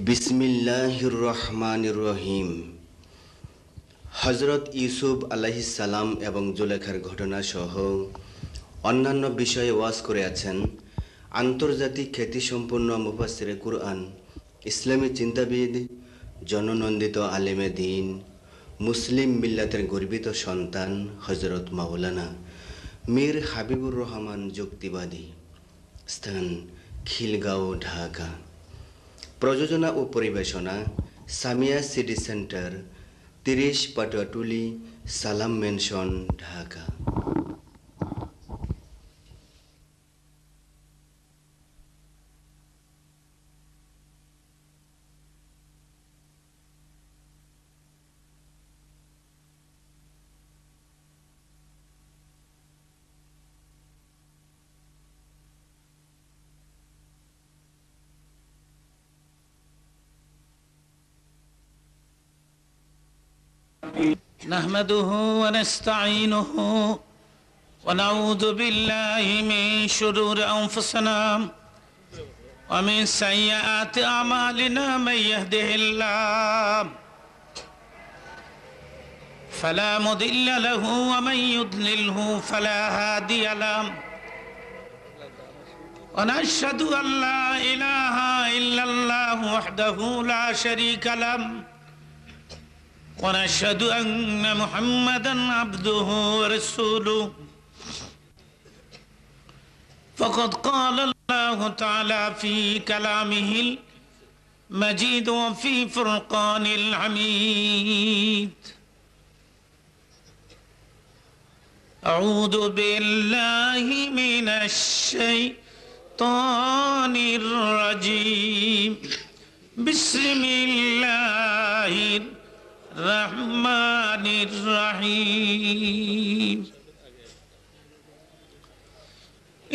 বিসমিল্লাহির রহমানির রহিম। হযরত ইউসুফ আলাইহিস সালাম এবং জুলেখার ঘটনা সহ অন্যান্য বিষয়ে ওয়াজ করে আছেন আন্তর্জাতিক খ্যাতিসম্পন্ন মুফাসসিরে কুরআন, ইসলামী চিন্তাবিদ, জননন্দিত আলেমে দ্বীন, মুসলিম মিল্লাতের গর্বিত সন্তান হযরত মাওলানা মীর হাবিবুর রহমান যুক্তিবাদী। স্থান খিলগাঁও, ঢাকা। প্রযোজনা ও পরিবেশনা সামিয়া সিটি সেন্টার, 30 পাটুয়াটুলি, সালাম মেনশন, ঢাকা। نحمده ونستعينه ونعوذ بالله من شرور أنفسنا ومن سيئات أعمالنا من يهده الله فلا مضل له ومن يضلله فلا هادي له ونشهد أن لا إله إلا الله وحده لا شريك له ونشهد أن محمدًا عبده ورسوله فقد قال الله تعالى في كلامه المجيد وفي فرقان الحميد أعوذ بالله من الشيطان الرجيم بسم الله الرحمن الرحيم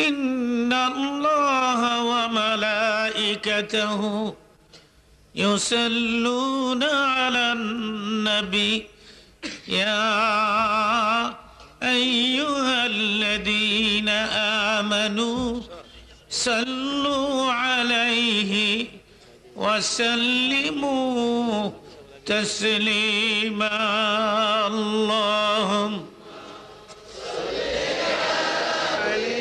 إن الله وملائكته يصلون على النبي يا أيها الذين آمنوا صلوا عليه وسلموا تسليما اللهم صل على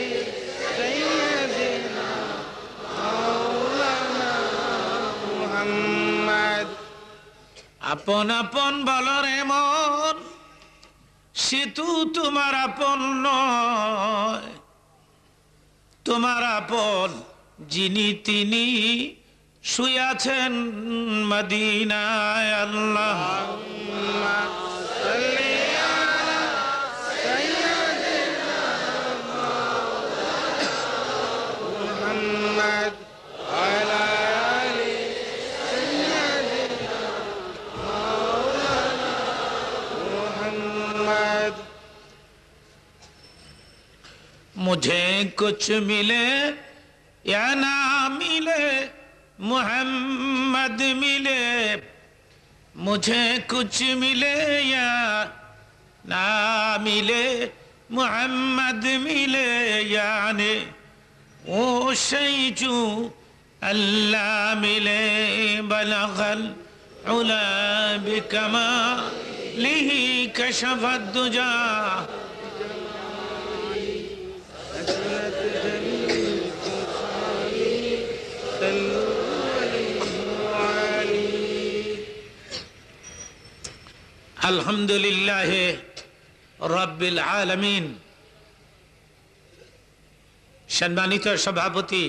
سيدنا مولانا محمد আপন আপন বলর এমন সেতু তোমার আপন নয়, তোমার আপন যিনি তিনি শুয়াছেন মদিনায়। আল্লাহুম্মা সাল্লি আলা সাইয়্যিদিনা মুহাম্মদ ওয়া আলা আলি সাইয়্যিদিনা মাওলানা মুহাম্মদ। मुझे कुछ मिले या ना मिले मोहम्मद मिले, मुझे कुछ मिले या ना मिले मोहम्मद मिले, यानी वो शई जो अल्लाह मिले बलगल उला बिकमालिही कशफत दुजा আলহামদুলিল্লাহ রাব্বিল আলামিন। সম্মানিত সভাপতি,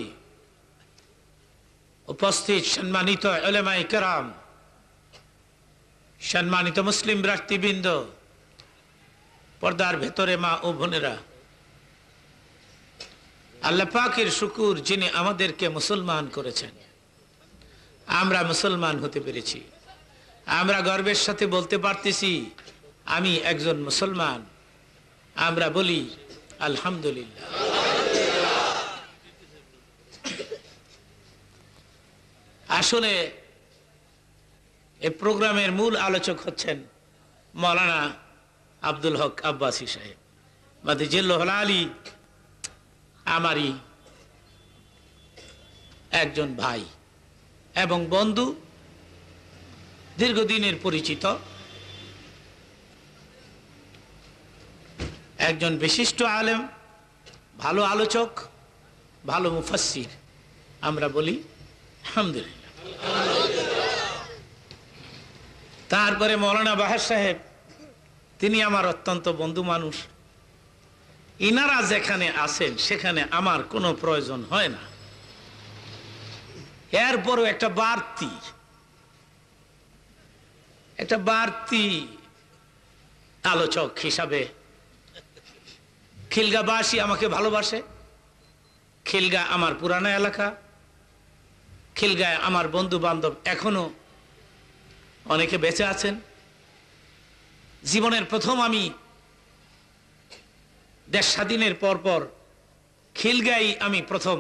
উপস্থিত সম্মানিত উলামায়ে কেরাম, সম্মানিত মুসলিম ব্যক্তিবৃন্দ, পর্দার ভেতরে মা ও বোনেরা, আল্লাহ পাকের শুকর যিনি আমাদেরকে মুসলমান করেছেন। আমরা মুসলমান হতে পেরেছি, আমরা গর্বের সাথে বলতে পারতেছি আমি একজন মুসলমান। আমরা বলি আলহামদুলিল্লাহ। আসলে এই প্রোগ্রামের মূল আলোচক হচ্ছেন মাওলানা আব্দুল হক আব্বাসী সাহেব মাদিজিল্লাহুল আলী, আমারই একজন ভাই এবং বন্ধু দীর্ঘদিনের পরিচিত একজন বিশিষ্ট আলেম, ভালো আলোচক, ভালো মুফাসসির, আমরা বলি আলহামদুলিল্লাহ। তারপরে মৌলানা বাহার সাহেব, তিনি আমার অত্যন্ত বন্ধু মানুষ। ইনারা যেখানে আছেন সেখানে আমার কোনো প্রয়োজন হয় না। এরপরও একটা বাড়তি আলোচক হিসাবে খিলগাবাসী আমাকে ভালোবাসে। খিলগা আমার পুরানা এলাকা, খিলগায় আমার বন্ধু বান্ধব এখনো অনেকে বেঁচে আছেন। জীবনের প্রথম আমি দেশ স্বাধীনের পর খিলগাই আমি প্রথম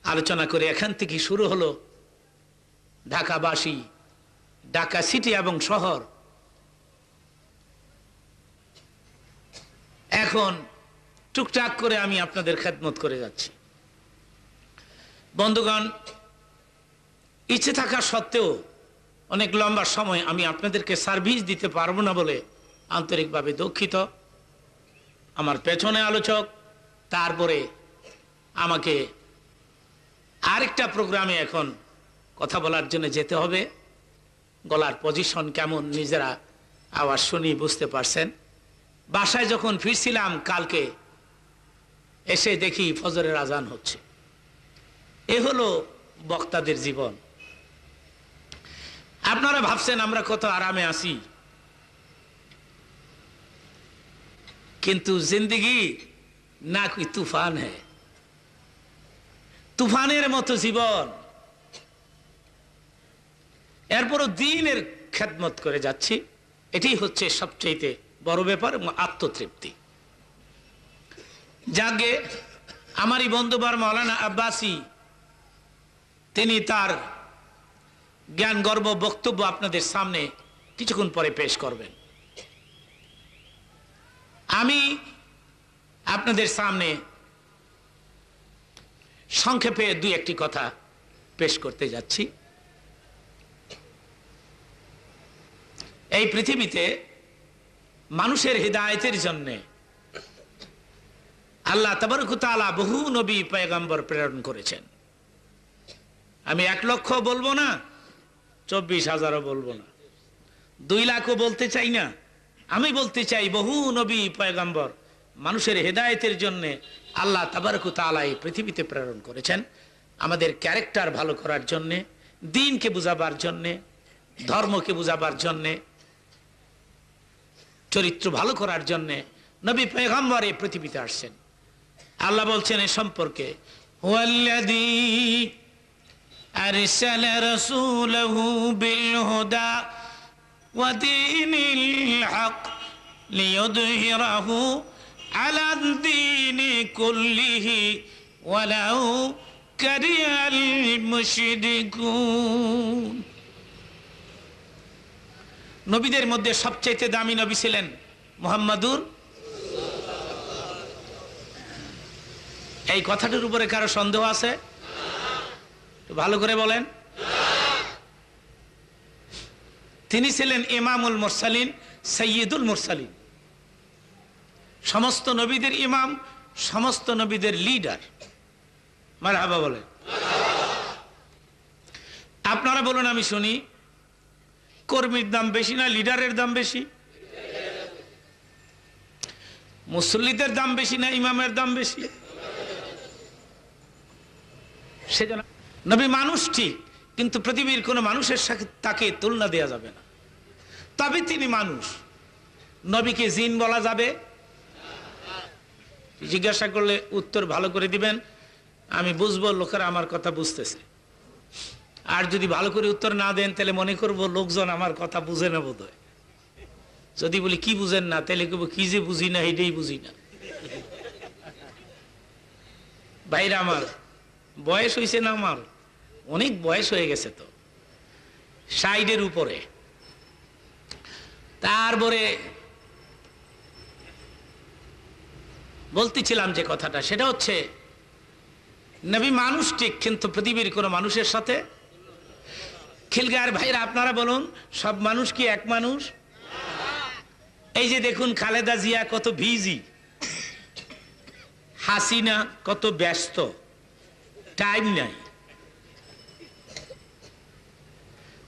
আলোচনা করে। এখান থেকে শুরু হলো ঢাকাবাসী, ঢাকা সিটি এবং শহর। এখন টুকটাক করে আমি আপনাদের খেদমত করে যাচ্ছি। বন্ধুগণ, ইচ্ছে থাকা সত্ত্বেও অনেক লম্বা সময় আমি আপনাদেরকে সার্ভিস দিতে পারবো না বলে আন্তরিকভাবে দুঃখিত। আমার পেছনে আলোচক, তারপরে আমাকে আরেকটা প্রোগ্রামে এখন কথা বলার জন্য যেতে হবে। গলার পজিশন কেমন নিজেরা আওয়াজ শুনি বুঝতে পারছেন। বাসায় যখন ফিরছিলাম কালকে, এসে দেখি ফজরের আজান হচ্ছে। এ হলো বক্তাদের জীবন। আপনারা ভাবছেন আমরা কত আরামে আছি, কিন্তু জিন্দেগি না কি তুফান হ্যায়, তুফানের মতো জীবন। এরপরও দিনের খেদমত করে যাচ্ছি, এটাই হচ্ছে সবচেয়ে বড় ব্যাপার এবং আত্মতৃপ্তি। যাকে আমারই বন্ধুবার মৌলানা আব্বাসী, তিনি তার জ্ঞান গর্ব বক্তব্য আপনাদের সামনে কিছুক্ষণ পরে পেশ করবেন। আমি আপনাদের সামনে সংক্ষেপে দুই একটি কথা পেশ করতে যাচ্ছি। এই পৃথিবীতে মানুষের হিদায়াতের জন্য আল্লাহ তাবারক ওয়া তাআলা বহু নবী পয়গম্বর প্রেরণ করেছেন। আমি 1 লক্ষ বলবো না, 24,000ও বলবো না, 2 লাখও বলতে চাই না। আমি বলতে চাই বহু নবী পয়গম্বর মানুষের হেদায়েতের জন্য আল্লাহ তাবারক ওয়া তাআলা এই পৃথিবীতে প্রেরণ করেছেন। আমাদের ক্যারেক্টার ভালো করার জন্য, দ্বীনকে বুঝাবার জন্য, ধর্মকে বুঝাবার জন্য, চরিত্র ভালো করার জন্য নবী পয়গম্বর এই পৃথিবীতে আসছেন। আল্লাহ বলছেন এই সম্পর্কে, হুয়াল্লাযী আরসালা রাসূলাহু বিল হুদা ওয়া দীনিল হক লিইয়ুযহিরাহু আলা দ্বীনি কুল্লিহি ওয়ালাউ কারিহাল মুশরিকুন। নবীদের মধ্যে সবচেয়ে দামি নবী ছিলেন মুহাম্মাদুর। এই কথাটির উপরে কারো সন্দেহ আছে? ভালো করে বলেন। তিনি ছিলেন ইমামুল মুরসালিন, সাইয়্যিদুল মুরসালিন, সমস্ত নবীদের ইমাম, সমস্ত নবীদের লিডার। মারহাবা বলেন। আপনারা বলুন, আমি শুনি, কর্মীর দাম বেশি না লিডারের দাম বেশি? মুসল্লিদের দাম বেশি না ইমামের দাম বেশি? সেজন্য নবী মানুষ ঠিক, কিন্তু পৃথিবীর কোন মানুষের সাথে তাকে তুলনা দেওয়া যাবে না। তবে তিনি মানুষ। নবীকে জিন বলা যাবে? জিজ্ঞাসা করলে উত্তর ভালো করে দিবেন, আমি বুঝবো লোকেরা আমার কথা বুঝতেছে। আর যদি ভালো করে উত্তর না দেন তাহলে মনে করবো লোকজন আমার কথা বুঝে না বোধ হয়। যদি বলি কি বুঝেন না, তাহলে কেবল কি যে বুঝি না এটাই বুঝি না। ভাইরা আমার, বয়স হয়েছে না, আমার অনেক বয়স হয়ে গেছে তো, 60-এর উপরে। তারপরে বলতেছিলাম যে কথাটা, সেটা হচ্ছে নবী মানুষ ঠিক, কিন্তু পৃথিবীর কোন মানুষের সাথে খিলগার ভাইরা আপনারা বলুন, সব মানুষ কি এক মানুষ? এই যে দেখুন খালেদা জিয়া কত বিজি, হাসিনা কত ব্যস্ত, টাইম নাই।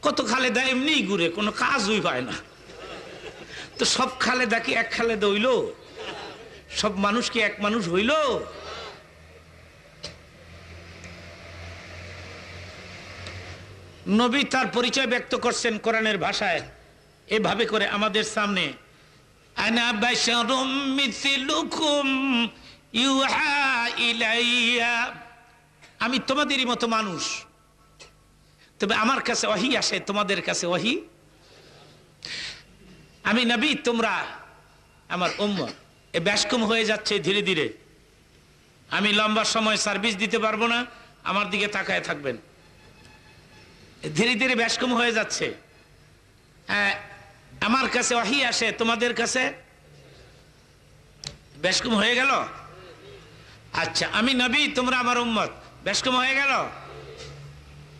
কত খালেদা এমনি ঘুরে, কোনো কাজই হয় না। তো সব খালেদা কি এক খালেদা হইল? সব মানুষ কি এক মানুষ হইল? নবী তার পরিচয় ব্যক্ত করছেন কোরআনের ভাষায় এভাবে করে আমাদের সামনে, আনা বাশারুম মিসলুকুম ইউহা ইলাইয়া, আমি তোমাদেরই মতো মানুষ, তবে আমার কাছে ওহী আসে, তোমাদের কাছে ওহী। আমি নবী, তোমরা আমার উম্মত। এ ব্যাসকম হয়ে যাচ্ছে ধীরে ধীরে। আমি লম্বা সময় সার্ভিস দিতে পারবো না, আমার দিকে তাকায় থাকবেন। ধীরে ধীরে ব্যাসকম হয়ে যাচ্ছে। আমার কাছে ওহী আসে, তোমাদের কাছে ব্যাসকম হয়ে গেল। আচ্ছা, আমি নবী, তোমরা আমার উম্মত, ব্যাসকম হয়ে গেল।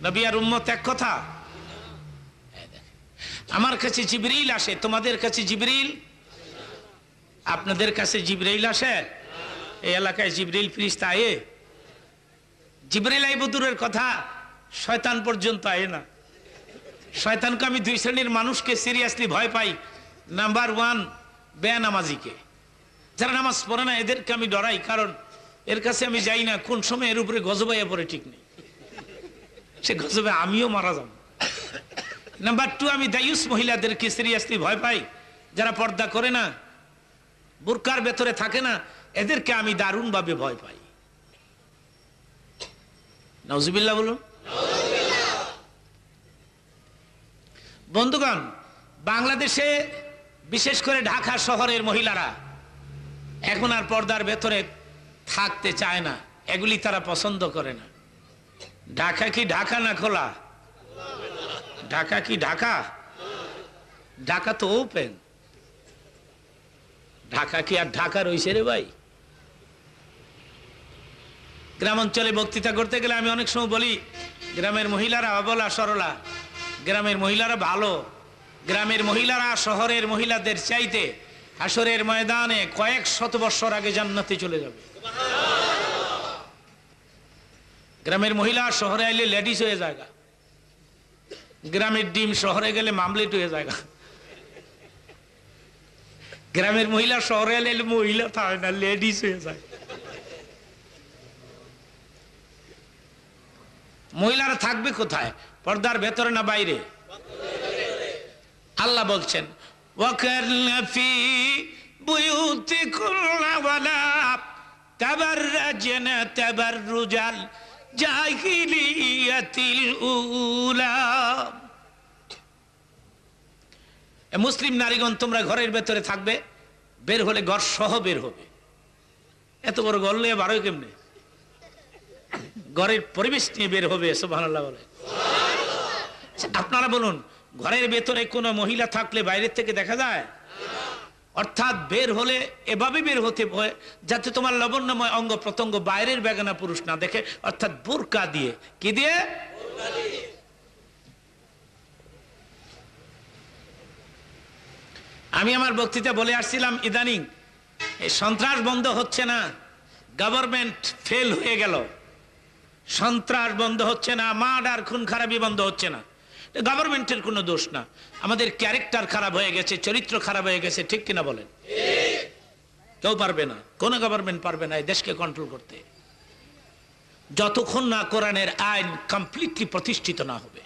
নবী আর উম্মত এক কথা। আমার কাছে জিবরিল আসে, তোমাদের কাছে জিবরিল, আপনাদের কাছে জিবরাইল আসে। এই এলাকায় জিবরিল ফেরেশতা আয়ে, জিবরাইল আইব দূরের কথা, শয়তান পর্যন্ত আয়ে না। শয়তানকে আমি দুই শ্রেণীর মানুষকে সিরিয়াসলি ভয় পাই। নাম্বার ওয়ান, বেনামাজিকে, যারা নামাজ পড়ে না, এদেরকে আমি ডরাই, কারণ এর কাছে আমি যাই না কোন সময় এর উপরে গজবাইয়া পড়ে ঠিক নেই, সে গজবে আমিও মারা যাব। নাম্বার টু, আমি দায়ুস মহিলাদেরকে সিরিয়াসলি ভয় পাই, যারা পর্দা করে না, বুরকার ভেতরে থাকে না, এদেরকে আমি দারুণ ভাবে ভয় পাই। নাউজুবিল্লাহ বলুন। বন্ধুগণ, বাংলাদেশে বিশেষ করে ঢাকা শহরের মহিলারা এখন আর পর্দার ভেতরে থাকতে চায় না, এগুলি তারা পছন্দ করে না। ঢাকা কি ঢাকা না খোলা? ঢাকা কি ঢাকা? ঢাকা তো ওপেন। ঢাকা কি আর ঢাকা রইছে রে ভাই? গ্রাম অঞ্চলে বক্তৃতা করতে গেলে আমি অনেক সময় বলি, গ্রামের মহিলারা অবলা সরলা, গ্রামের মহিলারা ভালো, গ্রামের মহিলারা শহরের মহিলাদের চাইতে হাসরের ময়দানে কয়েক শত বছর আগে জান্নাতে চলে যাবে। গ্রামের মহিলা শহরে আইলে লেডিস হয়ে যায়, গ্রামের ডিম শহরে গেলে মামলেট হয়ে যায়। গ্রামের মহিলা শহরে এলে মহিলা থাকে না, লেডিস হয়ে যায়। মহিলারা থাকবে কোথায়? পর্দার ভেতরে না বাইরে? আল্লাহ বলছেন, ওয়াকারনা ফি বুয়ুতিকুন্না ওয়ালা তাবাররাজনা তাবাররুজাল জাহিলিয়াতিল উলা। মুসলিম নারীগণ, তোমরা ঘরের ভেতরে থাকবে, বের হলে ঘর সহ বের হবে। এত বড় ঘর নিয়ে বারোই কেমনে? ঘরের পরিবেশ নিয়ে বের হবে। সুবহানাল্লাহ বলে। আপনারা বলুন, ঘরের ভেতরে কোনো মহিলা থাকলে বাইরের থেকে দেখা যায়? অর্থাৎ বের হলে এভাবে বের হতে হয় যাতে তোমার লবণ্যময় অঙ্গ প্রত্যঙ্গ বাইরের বেগানা পুরুষ না দেখে, অর্থাৎ বোরকা দিয়ে। কি দিয়ে? আমি আমার বক্তৃতা বলে আসছিলাম, ইদানিং এই সন্ত্রাস বন্ধ হচ্ছে না, গভর্নমেন্ট ফেল হয়ে গেল। সন্ত্রাস বন্ধ হচ্ছে না, মার্ডার খুন খারাপি বন্ধ হচ্ছে না, গভর্নমেন্টের কোনো দোষ না। আমাদের ক্যারেক্টার খারাপ হয়ে গেছে, চরিত্র খারাপ হয়ে গেছে, ঠিক কিনা বলেন? কেউ পারবে না, কোন গভর্নমেন্ট পারবে না এই দেশকে কন্ট্রোল করতে, যতক্ষণ না কোরআনের আইন কমপ্লিটলি প্রতিষ্ঠিত না হবে।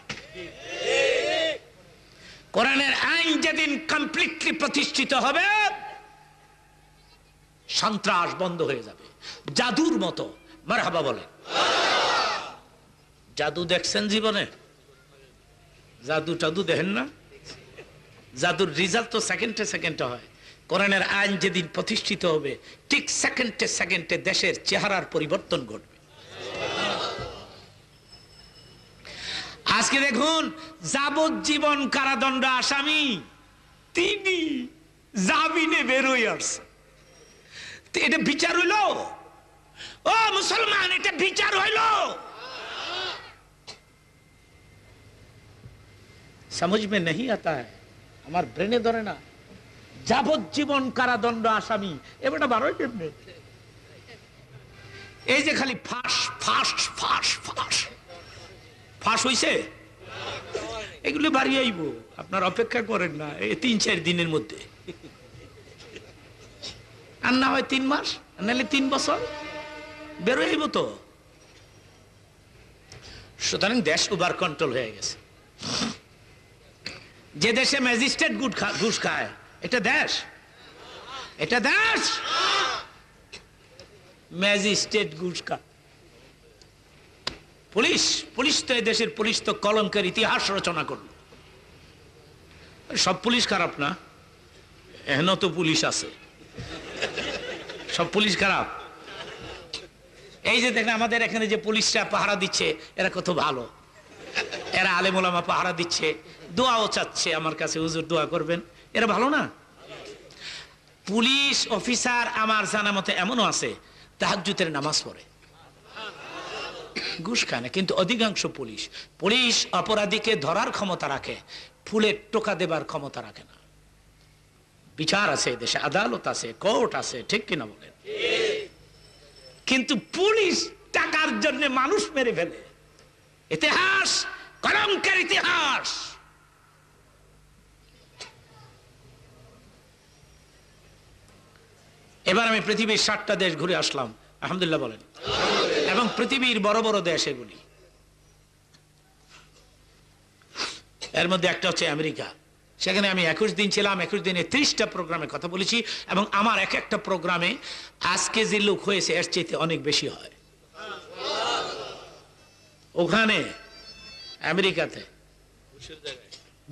কোরআনের আইন যেদিন কমপ্লিটলি প্রতিষ্ঠিত হবে, সন্ত্রাস বন্ধ হয়ে যাবে, জাদুর মতো। মারহাবা বলেন। জাদু দেখছেন জীবনে? জাদু টাদু দেখেন না? জাদুর রেজাল্ট তো সেকেন্ডে সেকেন্ডে হয়। কোরআনের আইন যেদিন প্রতিষ্ঠিত হবে, ঠিক সেকেন্ডে সেকেন্ডে দেশের চেহারার পরিবর্তন ঘটবে। আজকে দেখুন, যাবজ্জীবন কারাদণ্ড আসামি তিনি জামিনে বেরোয় আসছে। এটা বিচার হইল? ও মুসলমান, এটা বিচার হইল? समझ में नहीं आता है, আমার ব্রেনে ধরে না। যাবজ্জীবন কারাদণ্ড আসামি, এবারটা বারোই কেমনে? এই যে খালি ফাঁস ফাঁস ফাঁস ফাঁস ফাঁস হইছে, এগুলো বাড়ি আইব, আপনার অপেক্ষা করেন না এই 3-4 দিনের মধ্যে, আর না হয় 3 মাস, নাহলে 3 বছর বের হইব তো। সুতরাং দেশ ওভার কন্ট্রোল হয়ে গেছে। যে দেশে ম্যাজিস্ট্রেট ঘুষ খায়, এটা দেশ? এটা দেশ? ম্যাজিস্ট্রেট ঘুষ খায়। পুলিশ, পুলিশ তো এই দেশের পুলিশ তো কলঙ্কের ইতিহাস রচনা করলো। সব পুলিশ খারাপ না, এখনো তো পুলিশ আছে। সব পুলিশ খারাপ? এই যে দেখেন আমাদের এখানে যে পুলিশরা পাহারা দিচ্ছে, এরা কত ভালো, এরা আলেম ওলামা পাহারা দিচ্ছে, দোয়াও চাচ্ছে আমার কাছে, হুজুর দোয়া করবেন, এরা ভালো না? পুলিশ অফিসার আমার জানা মতে এমনও আছে তাহাজ্জুদের নামাজ পড়ে, ঘুষ খায় না। কিন্তু অধিকাংশ পুলিশ, পুলিশ অপরাধীকে ধরার ক্ষমতা রাখে, ফুলের টোকা দেবার ক্ষমতা রাখে না। বিচার আছে দেশে, আদালত আছে, কোর্ট আছে, ঠিক কিনা বলেন? কিন্তু পুলিশ টাকার জন্য মানুষ মেরে ফেলে। ইতিহাস কলঙ্কের ইতিহাস। এবার আমি পৃথিবীর 7টা দেশ ঘুরে আসলাম, আলহামদুলিল্লাহ বলেন, এবং পৃথিবীর বড় বড় দেশ এগুলি। এর মধ্যে একটা হচ্ছে আমেরিকা। সেখানে আমি 21 দিন ছিলাম, 21 দিনে 30টা প্রোগ্রামে কথা বলেছি, এবং আমার এক একটা প্রোগ্রামে আজকে যে লোক হয়েছে এর চাইতে অনেক বেশি হয়। ওখানে আমেরিকাতে,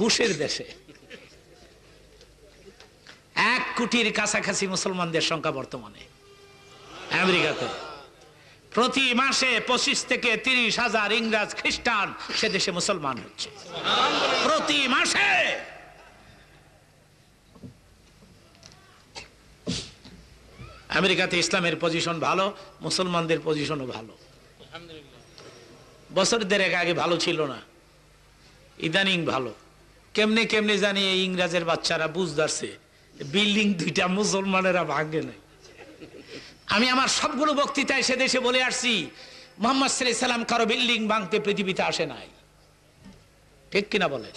বুশের দেশে 1 কোটির কাছাকাছি মুসলমানদের সংখ্যা বর্তমানে আমেরিকাতে। প্রতি মাসে 25 থেকে 30 হাজার ইংরেজ খ্রিস্টান সে দেশে মুসলমান হচ্ছে প্রতি মাসে। আমেরিকাতে ইসলামের পজিশন ভালো, মুসলমানদের পজিশনও ভালো। বছর 1.5 আগে ভালো ছিল না, ইদানিং ভালো। কেমনে কেমনে জানি এই ইংরেজের বাচ্চারা বুঝদারছে, বিল্ডিং 2টা মুসলমানেরা ভাঙে নাই। আমি আমার সবগুলো বক্তৃতায় সে দেশে বলে আসছি, মুহাম্মদ সাল্লাল্লাহু আলাইহি সাল্লাম কারো বিল্ডিং ভাঙতে পৃথিবীতে আসে নাই, ঠিক কিনা বলে?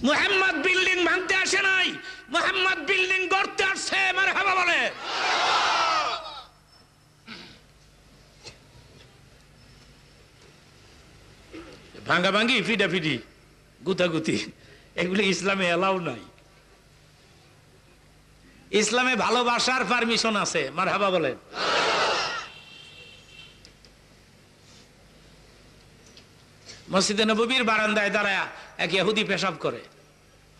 মুহাম্মদ বিল্ডিং ভাঙতে আসে নাই, মুহাম্মদ বিল্ডিং গড়তে আসছে, মারহাবা বলে। ভাঙ্গা ভাঙ্গি, ফিডাফিডি, গুতাগুতি, এগুলি ইসলামে এলাও নাই। ইসলামে ভালোবাসার পারমিশন আছে, মারহাবা বলেন। মসজিদে নববীর বারান্দায় দাঁড়ায় এক ইহুদি পেশাব করে।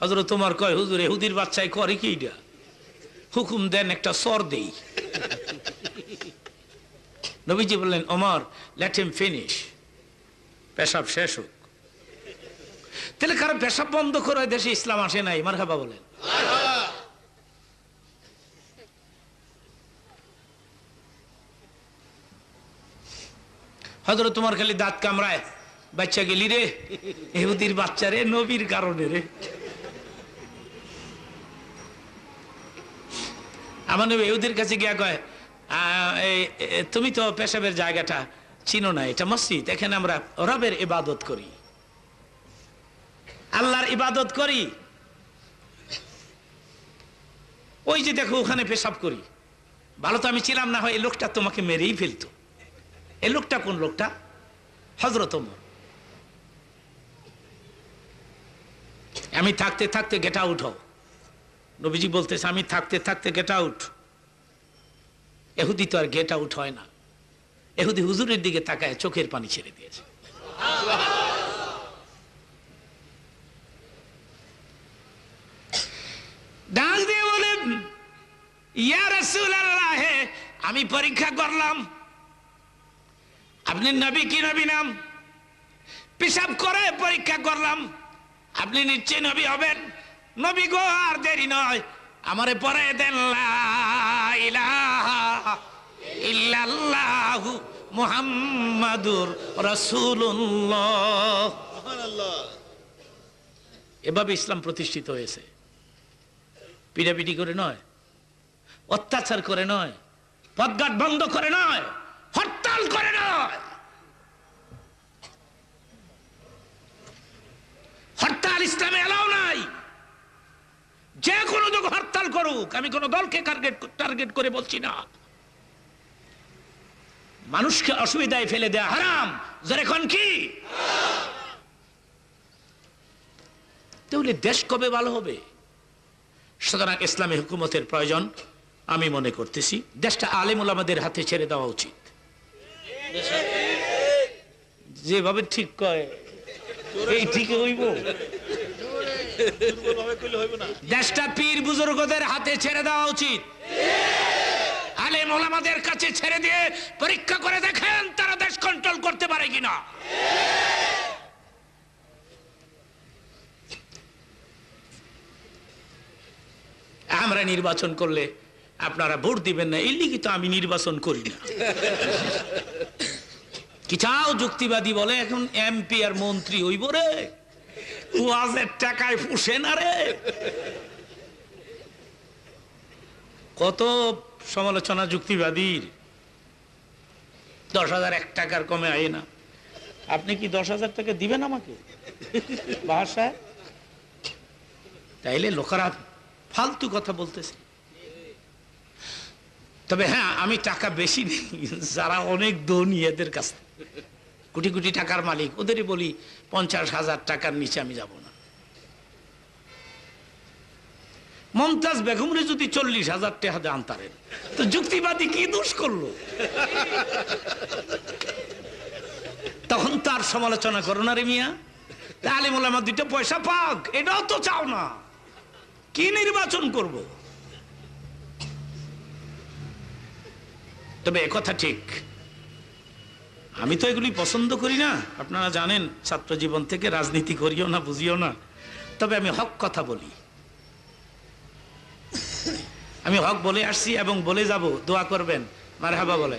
হযরত ওমর কয়, হুজুর ইহুদির বাচ্চাই করে কি এটা? হুকুম দেন একটা সর দেই। নবীজি বললেন, ওমর লেট হিম ফিনিশ, পেশাব শেষ হোক। তাহলে কারো পেশাব বন্ধ করে দেশে ইসলাম আসে নাই, মারহাবা বলেন। হযরত ওমর খালি দাঁত কামড়ায়, বাচ্চা গেলি রে, ইহুদির বাচ্চা রে, নবীর কারণে রে। আমার নবী ইহুদির কাছে গিয়া কয়, তুমি তো পেশাবের জায়গাটা চিনো না, এটা মসজিদ, এখানে আমরা রবের ইবাদত করি, আল্লাহর ইবাদত করি। ওই যে দেখো ওখানে পেশাব করি। ভালো তো আমি ছিলাম না, হয় এই লোকটা তোমাকে মেরেই ফেলতো। এই লোকটা কোন লোকটা? হযরত ওমর। আমি থাকতে থাকতে গেট আউট হও। নবীজি বলতেছে, আমি থাকতে থাকতে গেট আউট। ইহুদি তো আর গেট আউট হয় না। ইহুদি হুজুরের দিকে তাকায় চোখের পানি ছেড়ে দিয়েছে। ডাক দিয়ে বলেন, ইয়া রাসূলুল্লাহ, আমি পরীক্ষা করলাম আপনি নবী কি নবী নাম, পেশাব করে পরীক্ষা করলাম, আপনি নিশ্চয়ই নবী হবেন। নবী গো, আর দেরি নয়, আমারে পরে দেন লা ইলাহা ইল্লাল্লাহু মুহাম্মাদুর রাসূলুল্লাহ। এভাবে ইসলাম প্রতিষ্ঠিত হয়েছে, পিটাপিটি করে নয়, অত্যাচার করে নয়, পথঘাট বন্ধ করে নয়, হরতাল করে নয়। হরতাল ইসলামে এলাও নাই। যে কোনো লোক হরতাল করুক, আমি কোন দলকে টার্গেট করে বলছি না। মানুষকে অসুবিধায় ফেলে দেয়া হারাম। যেরকম কি তাহলে দেশ কবে ভালো হবে? সুতরাং ইসলামী হুকুমতের প্রয়োজন আমি মনে করতেছি। দেশটা আলেম ওলামাদের হাতে ছেড়ে দেওয়া উচিত। যেভাবে ঠিক কয় এই ঠিক হইব। দেশটা পীর বুজুর্গদের হাতে ছেড়ে দেওয়া উচিত। আলেম ওলামাদের কাছে ছেড়ে দিয়ে পরীক্ষা করে দেখেন তারা দেশ কন্ট্রোল করতে পারে কিনা। আমরা নির্বাচন করলে আপনারা ভোট দিবেন না, এই লিখিত আমি নির্বাচন করি না। কি চাও যুক্তিবাদী বলে এখন এমপি আর মন্ত্রী হইব রে, ওয়াজের টাকায় পুষে না রে। কত সমালোচনা যুক্তিবাদীর। 10,000 1 টাকার কমে আয় না। আপনি কি 10,000 টাকা দিবেন আমাকে বাসায়? তাইলে লোকেরা ফালতু কথা বলতেছে। তবে হ্যাঁ, আমি টাকা বেশি নেই। যারা অনেক ধনী এদের কাছে কোটি কোটি টাকার মালিক, ওদেরই বলি 50,000 টাকার নিচে আমি যাব না। মমতাজ বেগমরে যদি 40,000 টাকা দান তারেন, তো যুক্তিবাদী কি দোষ করলো? তখন তার সমালোচনা করো না রে মিয়া। আলেম ওলামা 2টা পয়সা পাক, এটাও তো চাও না। কি নির্বাচন করব? তবে একথা ঠিক, আমি তো এগুলি পছন্দ করি না। আপনারা জানেন, ছাত্র জীবন থেকে রাজনীতি করিও না, বুঝিও না। তবে আমি হক কথা বলি, আমি হক বলে আসছি এবং বলে যাব। দোয়া করবেন, মারহাবা বলে।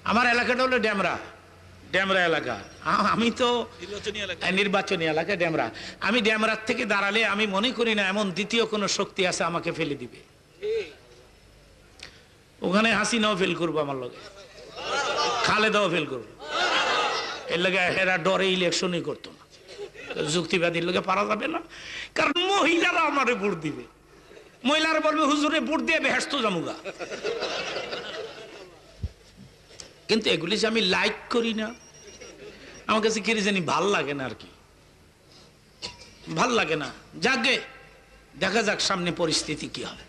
আমার এলাকাটা হলো ডেমরা এলাকা। আমি তো নির্বাচনী এলাকা ডেমরা। আমি ডেমরার থেকে দাঁড়ালে আমি মনে করি না এমন দ্বিতীয় কোনো শক্তি আছে আমাকে ফেলে দিবে। ওখানে হাসিনাও ফেল করবো, আমার লগে খালেদাও ফেল করবো। এর লগে এরা ডরে ইলেকশনই করতো না। যুক্তিবাদীর লোকে পারা যাবে না, কারণ মহিলারা আমারে ভোট দিবে। মহিলারা বলবে হুজুরে ভোট দিয়ে বেহেশত জামুগা। কিন্তু এগুলি যে আমি লাইক করি না, আমার কাছে কি জানি ভাল লাগে না, আর কি ভাল লাগে না। যাকে দেখা যাক সামনে পরিস্থিতি কি হয়।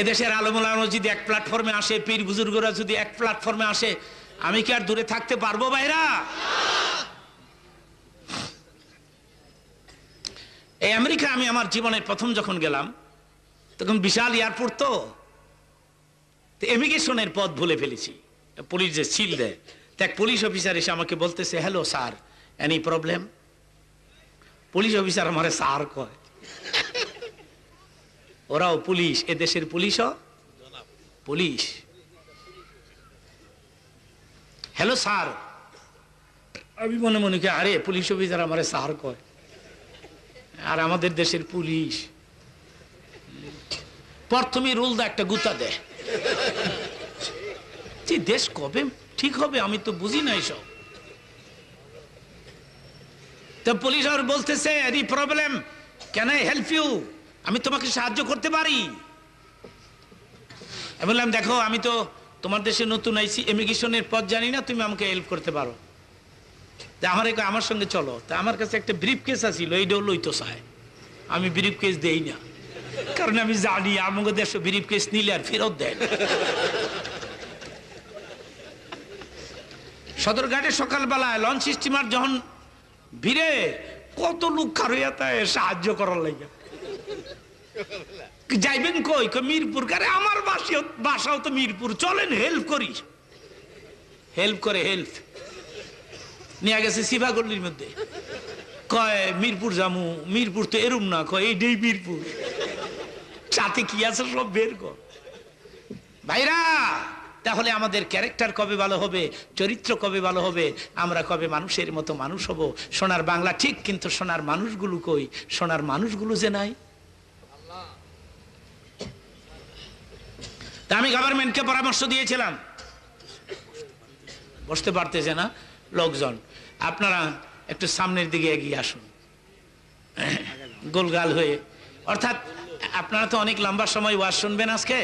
এদেশের আলেম ওলামা যদি এক প্ল্যাটফর্মে আসে, পীর বুজুর্গরা যদি এক প্ল্যাটফর্মে আসে, আমি কি আর দূরে থাকতে পারবো ভাইরা? এই আমেরিকা আমি আমার জীবনের প্রথম যখন গেলাম, তখন বিশাল এয়ারপোর্ট, তো ইমিগ্রেশনের পথ ভুলে ফেলেছি। পুলিশ যে সিল দেয়, এক পুলিশ অফিসার এসে আমাকে বলতেছে, hello sir, any problem? Police officer আমারে স্যার কয়। ওরাও পুলিশ, এদেশের পুলিশও পুলিশ। হ্যালো স্যার, আমি মনে মনে কি, আরে পুলিশ অফিসার আমারে স্যার কয়, আর আমাদের দেশের পুলিশ। প্রথমে রুল দা একটা গুতা দেয়। দেশ কবে ঠিক হবে আমি তো বুঝি না এসব। তো পুলিশ আর বলতেছে, any problem, can I help you? আমি তোমাকে সাহায্য করতে পারি? আমি বললাম, দেখো আমি তো তোমার দেশে নতুন আইছি, ইমিগ্রেশনের পথ জানি না, তুমি আমাকে হেল্প করতে পারো। তা আমার সঙ্গে চলো। তা আমার কাছে একটা ব্রিফ কেস আছিল, এইটাও লইতো চায়। আমি ব্রিফ কেস দেই না, কারণ আমি জানি আমাদের দেশে ব্রিফ কেস নিলে আর ফেরত দেয় না। সদরঘাটে সকালবেলায় লঞ্চ স্টিমার যখন ভিড়ে, কত লোক খারইয়া তাই সাহায্য করার লাগে। যাইবেন কই? মিরপুর। কারে আমার বাসাও তো মিরপুর, চলেন হেল্প করি। হেল্প করে, হেল্প নিয়ে গেছে শিবাগল্লির মধ্যে। কয় মিরপুর জামু, মিরপুর তো এরম না, কয় এইটাই মিরপুর, সাথে কি আছে সব বের কর। ভাইরা তাহলে আমাদের ক্যারেক্টার কবে ভালো হবে, চরিত্র কবে ভালো হবে, আমরা কবে মানুষের মতো মানুষ হব। সোনার বাংলা ঠিক, কিন্তু সোনার মানুষগুলো কই? সোনার মানুষগুলো যে নাই। তা আমি গভর্নমেন্টকে পরামর্শ দিয়েছিলাম, বসতে পারতেছে না লোকজন, আপনারা একটু সামনের দিকে এগিয়ে আসুন গোলগাল হয়ে। অর্থাৎ আপনারা তো অনেক লম্বা সময় ওয়াজ শুনবেন, আজকে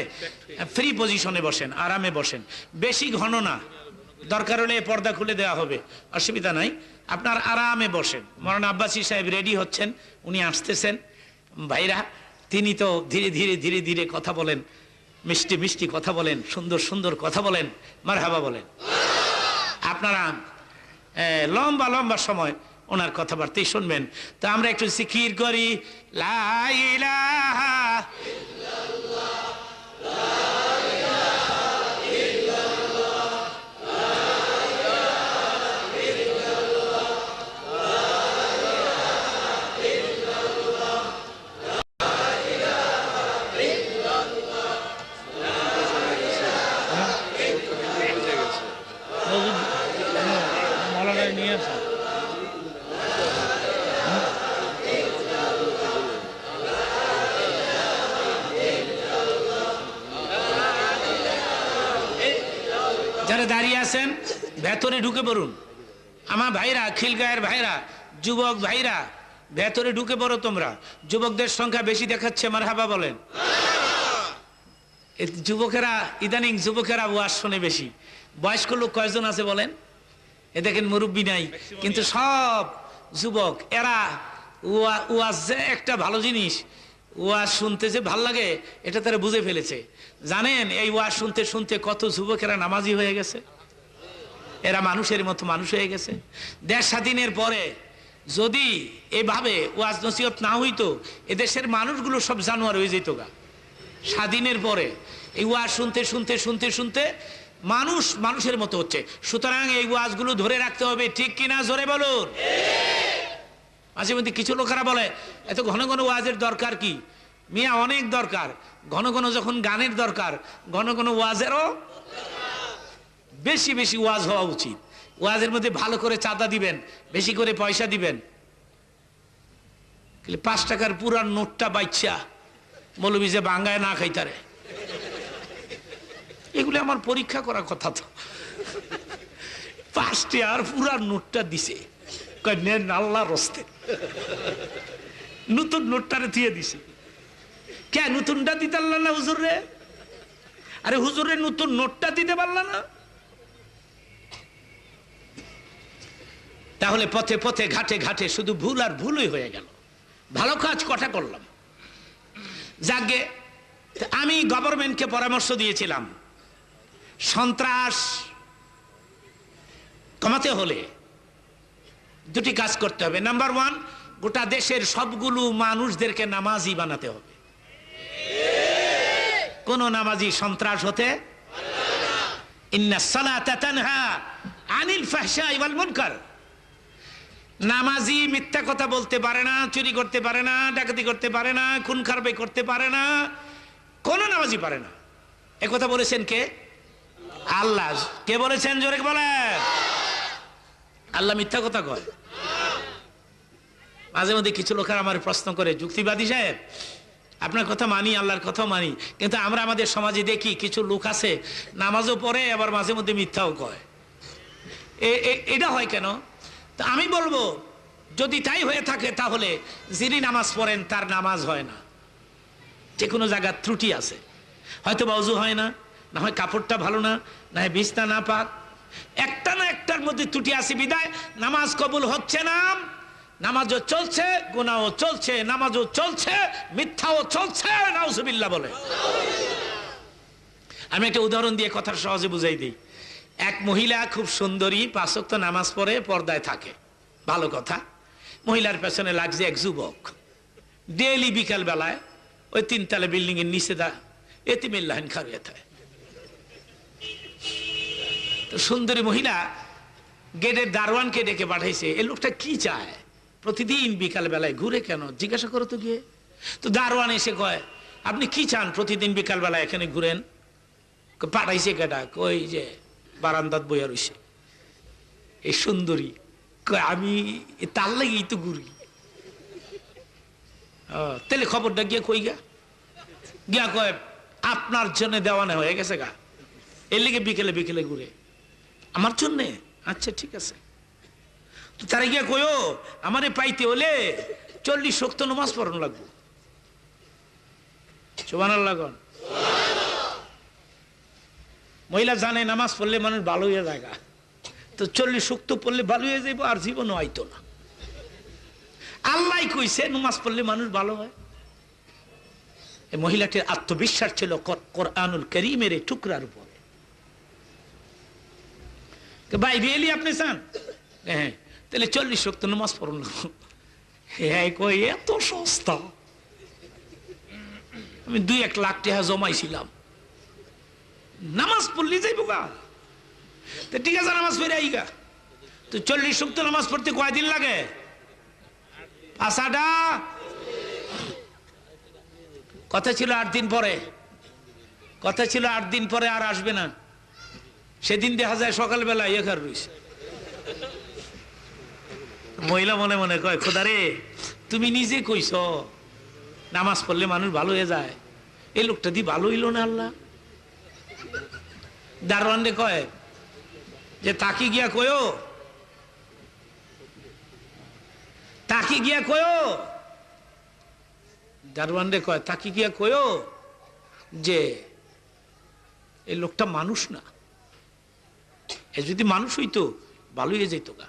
ফ্রি পজিশনে বসেন, আরামে বসেন, বেশি ঘন না, দরকার হলে পর্দা খুলে দেওয়া হবে, অসুবিধা নাই, আপনার আরামে বসেন। মৌলানা আব্বাসী সাহেব রেডি হচ্ছেন, উনি আসতেছেন। ভাইরা, তিনি তো ধীরে ধীরে ধীরে ধীরে কথা বলেন, মিষ্টি মিষ্টি কথা বলেন, সুন্দর সুন্দর কথা বলেন, মারহাবা বলেন। আপনারা লম্বা লম্বা সময় ওনার কথাবার্তাই শুনবেন। তো আমরা একটু জিকির করি, লা ইলাহা ইল্লাল্লাহ, লা ইলাহা ইল্লাল্লাহ, লা ইলাহা ইল্লাল্লাহ, লা ইলাহা ইল্লাল্লাহ, লা ইলাহা ইল্লাল্লাহ, লা ইলাহা মৌলানা নিয়ে আসা। যারা দাঁড়িয়ে আছেন ভেতরে ঢুকে পড়ুন, আমার ভাইরা, খিলগায়ের ভাইরা, যুবক ভাইরা, ভেতরে ঢুকে পড়ো তোমরা। যুবকদের সংখ্যা বেশি দেখাচ্ছে, মারহাবা বলেন। যুবকেরা ইদানিং যুবকেরা ওয়াজ শোনে বেশি। বয়স্ক লোক কয়জন আছে বলেন? এ দেখেন মুরব্বী নাই, কিন্তু সব যুবক। এরা ওয়াজ যে একটা ভালো জিনিস, ওয়াজ শুনতে যে ভাল লাগে এটা তারা বুঝে ফেলেছে। জানেন এই ওয়াজ শুনতে শুনতে কত যুবকেরা নামাজি হয়ে গেছে, এরা মানুষের মতো মানুষ হয়ে গেছে। দেশ স্বাধীনের পরে যদি এভাবে ওয়াজ নসিহত না হইতো, এদেশের মানুষগুলো সব জানোয়ার হয়ে যেত গা। স্বাধীনের পরে এই ওয়াজ শুনতে শুনতে শুনতে শুনতে মানুষ মানুষের মতো হচ্ছে। সুতরাং এই ওয়াজগুলো ধরে রাখতে হবে, ঠিক কিনা জোরে বলুন। মাঝে মধ্যে কিছু লোকেরা বলে এত ঘন ঘন ওয়াজের দরকার কি? মিয়া, অনেক দরকার। ঘন ঘন যখন গানের দরকার, ঘন ঘন ওয়াজেরও বেশি বেশি ওয়াজ হওয়া উচিত। ওয়াজের মধ্যে ভালো করে চাঁদা দিবেন, বেশি করে পয়সা দিবেন। 5 টাকার পুরান নোটটা বাইচ্ছা মৌলবি যে বাঙ্গায় না খাইতারে, এগুলি আমার পরীক্ষা করার কথা। তো 5 টাকার পুরান নোটটা দিছে, আল্লাহ রস্তে নতুন নোটটারে দিয়ে দিছে। কে নতুনটা দিতে পারল না হুজুর রে? আরে হুজুরে নতুন নোটটা দিতে পারল না? তাহলে পথে পথে ঘাটে ঘাটে শুধু ভুল আর ভুলই হয়ে গেল। ভালো কাজ কটা করলাম। যাকে আমি গভর্নমেন্টকে পরামর্শ দিয়েছিলাম, সন্ত্রাস কমাতে হলে 2টি কাজ করতে হবে। নাম্বার 1, গোটা দেশের সবগুলো মানুষদেরকে নামাজি বানাতে হবে। কোন নামাজি সন্ত্রাস হতে, ইন্নাস সালাতা তানহা আনিল ফাহশাই ওয়াল মুনকার। নামাজি মিথ্যা কথা বলতে পারে না, চুরি করতে পারে না, ডাকাতি করতে পারে না, খুন খারাপি করতে পারে না, কোন নামাজি পারে না। একথা বলেছেন কে? আল্লাহ। কে বলেছেন? জোরে বলেন। আল্লাহ মিথ্যা কথা কয়? মাঝে মধ্যে কিছু লোকের আমার প্রশ্ন করে, যুক্তিবাদী সাহেব আপনার কথা মানি, আল্লাহর কথা মানি, কিন্তু আমরা আমাদের সমাজে দেখি কিছু লোক আছে নামাজও পড়ে আবার মাঝে মধ্যে মিথ্যাও কয়। এটা হয় কেন? তা আমি বলবো, যদি তাই হয়ে থাকে তাহলে যিনি নামাজ পড়েন তার নামাজ হয় না, যে কোনো জায়গার ত্রুটি আছে। হয়তো বাউজু হয় না, না হয় কাপড়টা ভালো না, না হয় বিছনা না পাক, একটা না একটার মধ্যে ত্রুটি আছে, বিদায় নামাজ কবুল হচ্ছে না। নামাজও চলছে, গুনাহও চলছে, নামাজও চলছে, মিথ্যাও চলছে। নাউজুবিল্লাহ বলে। আমি একটা উদাহরণ দিয়ে কথা সহজে বুঝাই দিই। এক মহিলা খুব সুন্দরী, 5 ওয়াক্ত নামাজ পড়ে, পর্দায় থাকে, ভালো কথা। মহিলার পেছনে লাগছে এক যুবক, ডেইলি বিকাল বেলায় ওই 3 তলা বিল্ডিং এর নিচে এতিমিল্লাহিন খারুয়ে থাকে। তো সুন্দরী মহিলা গেটের দারোয়ানকে ডেকে পাঠাইছে, এই লোকটা কি চায়, প্রতিদিন বিকাল বেলায় ঘুরে কেন, জিজ্ঞাসা করো তো গিয়ে। তো দারোয়ান এসে কয়, আপনি কি চান প্রতিদিন বিকাল বেলায় এখানে ঘুরেন? পাঠাইছে কেটা? কই যে বারান্দাত বইয়া রইছে এই সুন্দরী। আমি তার লাগেই তো ঘুরি। তাহলে খবরটা গিয়া কই গিয়া কয় আপনার জন্য দেওয়ানে হয়ে গেছে গা, এর লিগে বিকেলে বিকেলে ঘুরে আমার জন্যে। আচ্ছা ঠিক আছে। তো তারা গিয়া কয়ো আমারে পাইতে হলে 40 ওয়াক্ত নামাজ পড়ন লাগবো। সুবহানাল্লাহ। মহিলা জানে নামাজ পড়লে মানুষ ভালো হয়ে যায়, তো 40 ওয়াক্ত পড়লে ভালো হয়ে যাইব, আর জীবনও আইতো না। আল্লাহ কইছে নামাজ পড়লে মানুষ ভালো হয়। এই মহিলাটির আত্মবিশ্বাস ছিল কোরআনুল কারীমের এই টুকরার উপর। ভাই রিয়েলি আপনি চান? হ্যাঁ, তাহলে 40 ওয়াক্ত নামাজ পড়ুন। হ্যাঁ কই এত সস্তা? আমি 2-1 লাখ টাকা জমাইছিলাম, নামাজ পড়লে যাইব গা। তো ঠিক আছে নামাজ পড়ে আইগা। তো 40 ওয়াক্ত নামাজ পড়তে কয়দিন লাগে? 5টা। কথা ছিল 8 দিন পরে, কথা ছিল 8 দিন পরে আর আসবে না। সেদিন দেখা যায় সকালবেলা এখার রইছে। মহিলা মনে মনে কয় খোদা রে, তুমি নিজে কইছ নামাজ পড়লে মানুষ ভালো হয়ে যায়, এই লোকটা দি ভালো হইল না। আল্লাহ দারোয়ান রে কয় যে তাকে গিয়া কয়ো, তাকে গিয়া কয়ো, দারোয়ান রে কয় তাকে গিয়া কয়ো যে এই লোকটা মানুষ না, এ যদি মানুষ হইতো ভালো হয়ে যেত গা।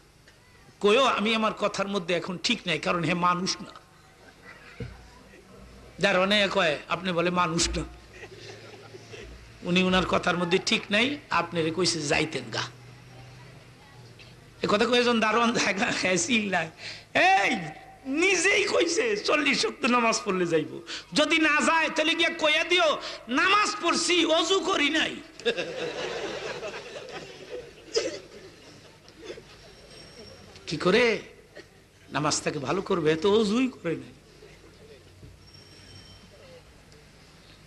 কয়ো আমি আমার কথার মধ্যে এখন ঠিক নাই, কারণ হে মানুষ না। দারোয়ানে কয় আপনি বলে মানুষ না, উনি উনার কথার মধ্যে ঠিক নাই, আপনারে কইছে যাইতেন গা। এ কথা কয়েজন দারোয়ান জায়গা হ্যাঁ, এই নিজেই কইছে 40 ওয়াক্ত নামাজ পড়লে যাইব, যদি না যায় তাহলে গিয়া কইয়া দিও নামাজ পড়ছি ওযু করি নাই। কি করে নামাজটাকে ভালো করবে? তো ওযুই করে নাই।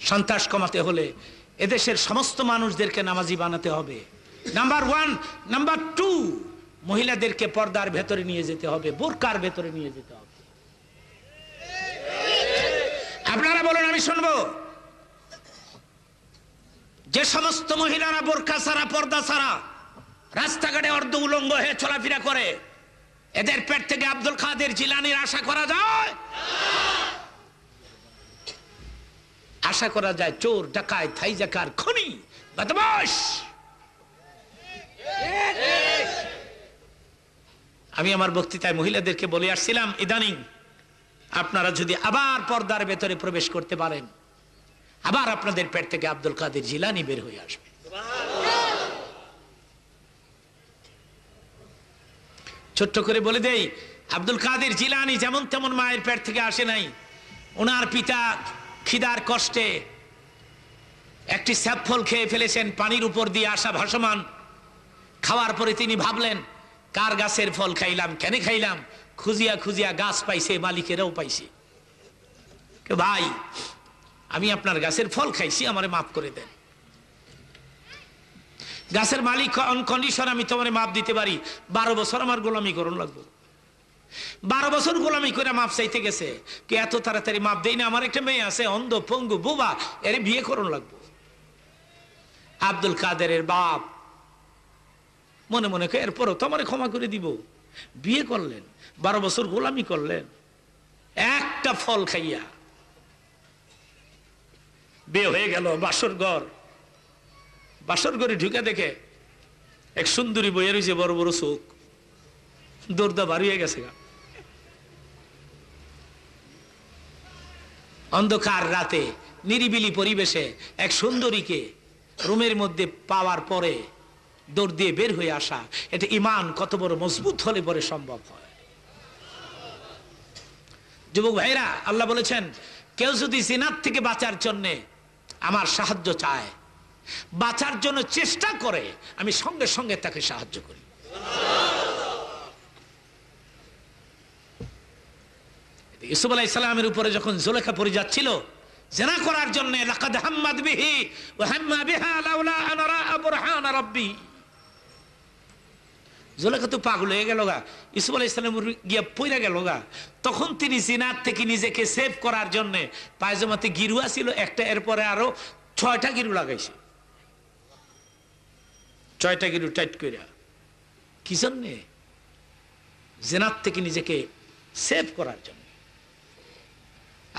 সন্ত্রাস কমাতে হলে এদেশের সমস্ত মানুষদেরকে নামাজি বানাতে হবে, নাম্বার 1। নাম্বার 2, মহিলাদেরকে পর্দার ভেতরে নিয়ে যেতে হবে, বোরকার ভেতরে নিয়ে যেতে হবে। আপনারা বলুন আমি শুনবো। যে সমস্ত মহিলারা বোরকা ছাড়া, পর্দা ছাড়া রাস্তাঘাটে অর্ধ উলঙ্গ হয়ে চলাফেরা করে, এদের পেট থেকে আব্দুল কাদের জিলানীর আশা করা যায়? আশা করা যায় চোর, ডাকাত, হাইজাকার, খুনি, বদমাশ। আমি আমার বক্তৃতায় মহিলাদেরকে বলে আসছিলাম, ইদানিং আপনারা যদি আবার পর্দার ভেতরে প্রবেশ করতে পারেন, আবার আপনাদের পেট থেকে আব্দুল কাদের জিলানী বের হয়ে আসবে। ছোট্ট করে বলে দেই, আব্দুল কাদের জিলানী যেমন তেমন মায়ের পেট থেকে আসে নাই। ওনার পিতা খিদার কষ্টে একটি স্যাপফল খেয়ে ফেলেছেন, পানির উপর দিয়ে আসা ভাসমান। খাওয়ার পরে তিনি ভাবলেন কার গাছের ফল খাইলাম, কেন খাইলাম? খুঁজিয়া খুঁজিয়া গাছ পাইছে, মালিকেরাও পাইছে। ভাই আমি আপনার গাছের ফল খাইছি, আমারে মাফ করে দেন। গাছের মালিক অন কন্ডিশন আমি তোমারে মাপ দিতে পারি, 12 বছর আমার গোলামি করুন লাগবো। 12 বছর গোলামি করে মাপ চাইতে গেছে, কে এত তাড়াতাড়ি মাপ দেই না। আমার একটা মেয়ে আছে অন্ধ, পঙ্গু, বোবা, এর বিয়ে করুন লাগবো। আব্দুল কাদেরের বাপ মনে মনে কে এরপরও তো আমারে ক্ষমা করে দিব। বিয়ে করলেন, 12 বছর গোলামি করলেন, একটা ফল খাইয়া বিয়ে হয়ে গেল। বাসর ঘরে ঢুকে দেখে এক সুন্দরী বইয়ে রয়েছে, বড় বড় চোখ, দৌড়দা বাড়ি হয়ে গেছে। অন্ধকার রাতে নিরিবিলি পরিবেশে এক সুন্দরীকে রুমের মধ্যে পাওয়ার পরে দৌড় দিয়ে বের হয়ে আসা, এটা ঈমান কত বড় মজবুত হলে পরে সম্ভব হয়। যুবক ভাইরা, আল্লাহ বলেছেন কেউ যদি জিনাত থেকে বাঁচার জন্য আমার সাহায্য চায়, বাঁচার জন্য চেষ্টা করে, আমি সঙ্গে সঙ্গে তাকে সাহায্য করি। ইউসুফ আলাইহিস সালামের উপরে যখন জুলেখা পড়ে যাচ্ছিল, জিনা করার জন্য, লাকাদ হাম্মাত বিহি ওয়া হাম্মা বিহা লাউলা আন রাআ বুরহান রাব্বি। জুলেখা তো পাগল হয়ে গেল গা, ইউসুফ আলাইহিস সালাম গিয়া পইরা গেল গা। তখন তিনি জিনার থেকে নিজেকে সেভ করার জন্য পায়জামাতে গিরুয়া ছিল একটা, এরপরে আরো 6টা গিরু লাগাইছে, 6টা গিরু টাইট কইরা। কি জন্যে? জিনার থেকে নিজেকে সেভ করার জন্য।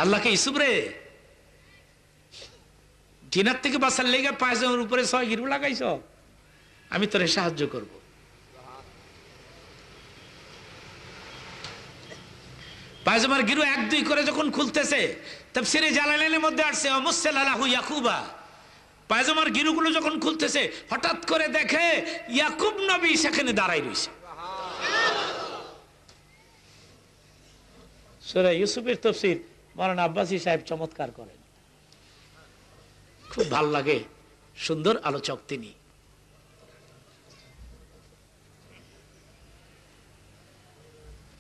আল্লাহকে, ইউসুফ রে, জিনার থেকে বাঁচার লেগে পায়জামার উপরে 6 গিরু লাগাইছ, আমি তোরে সাহায্য করব। পায়জামার গিরু 1-2 করে যখন খুলতেছে, তাফসীরে জালালাইনের মধ্যে আসছে মুসসালাহু ইয়াকুবা, পায়জামার গিরুগুলো যখন খুলতেছে হঠাৎ করে দেখে ইয়াকুব নবী সেখানে দাঁড়াই রইছে। সূরা ইউসুফের তাফসীর মাওলানা আব্বাসী সাহেব চমৎকার করেন, খুব ভাল লাগে, সুন্দর আলোচক তিনি।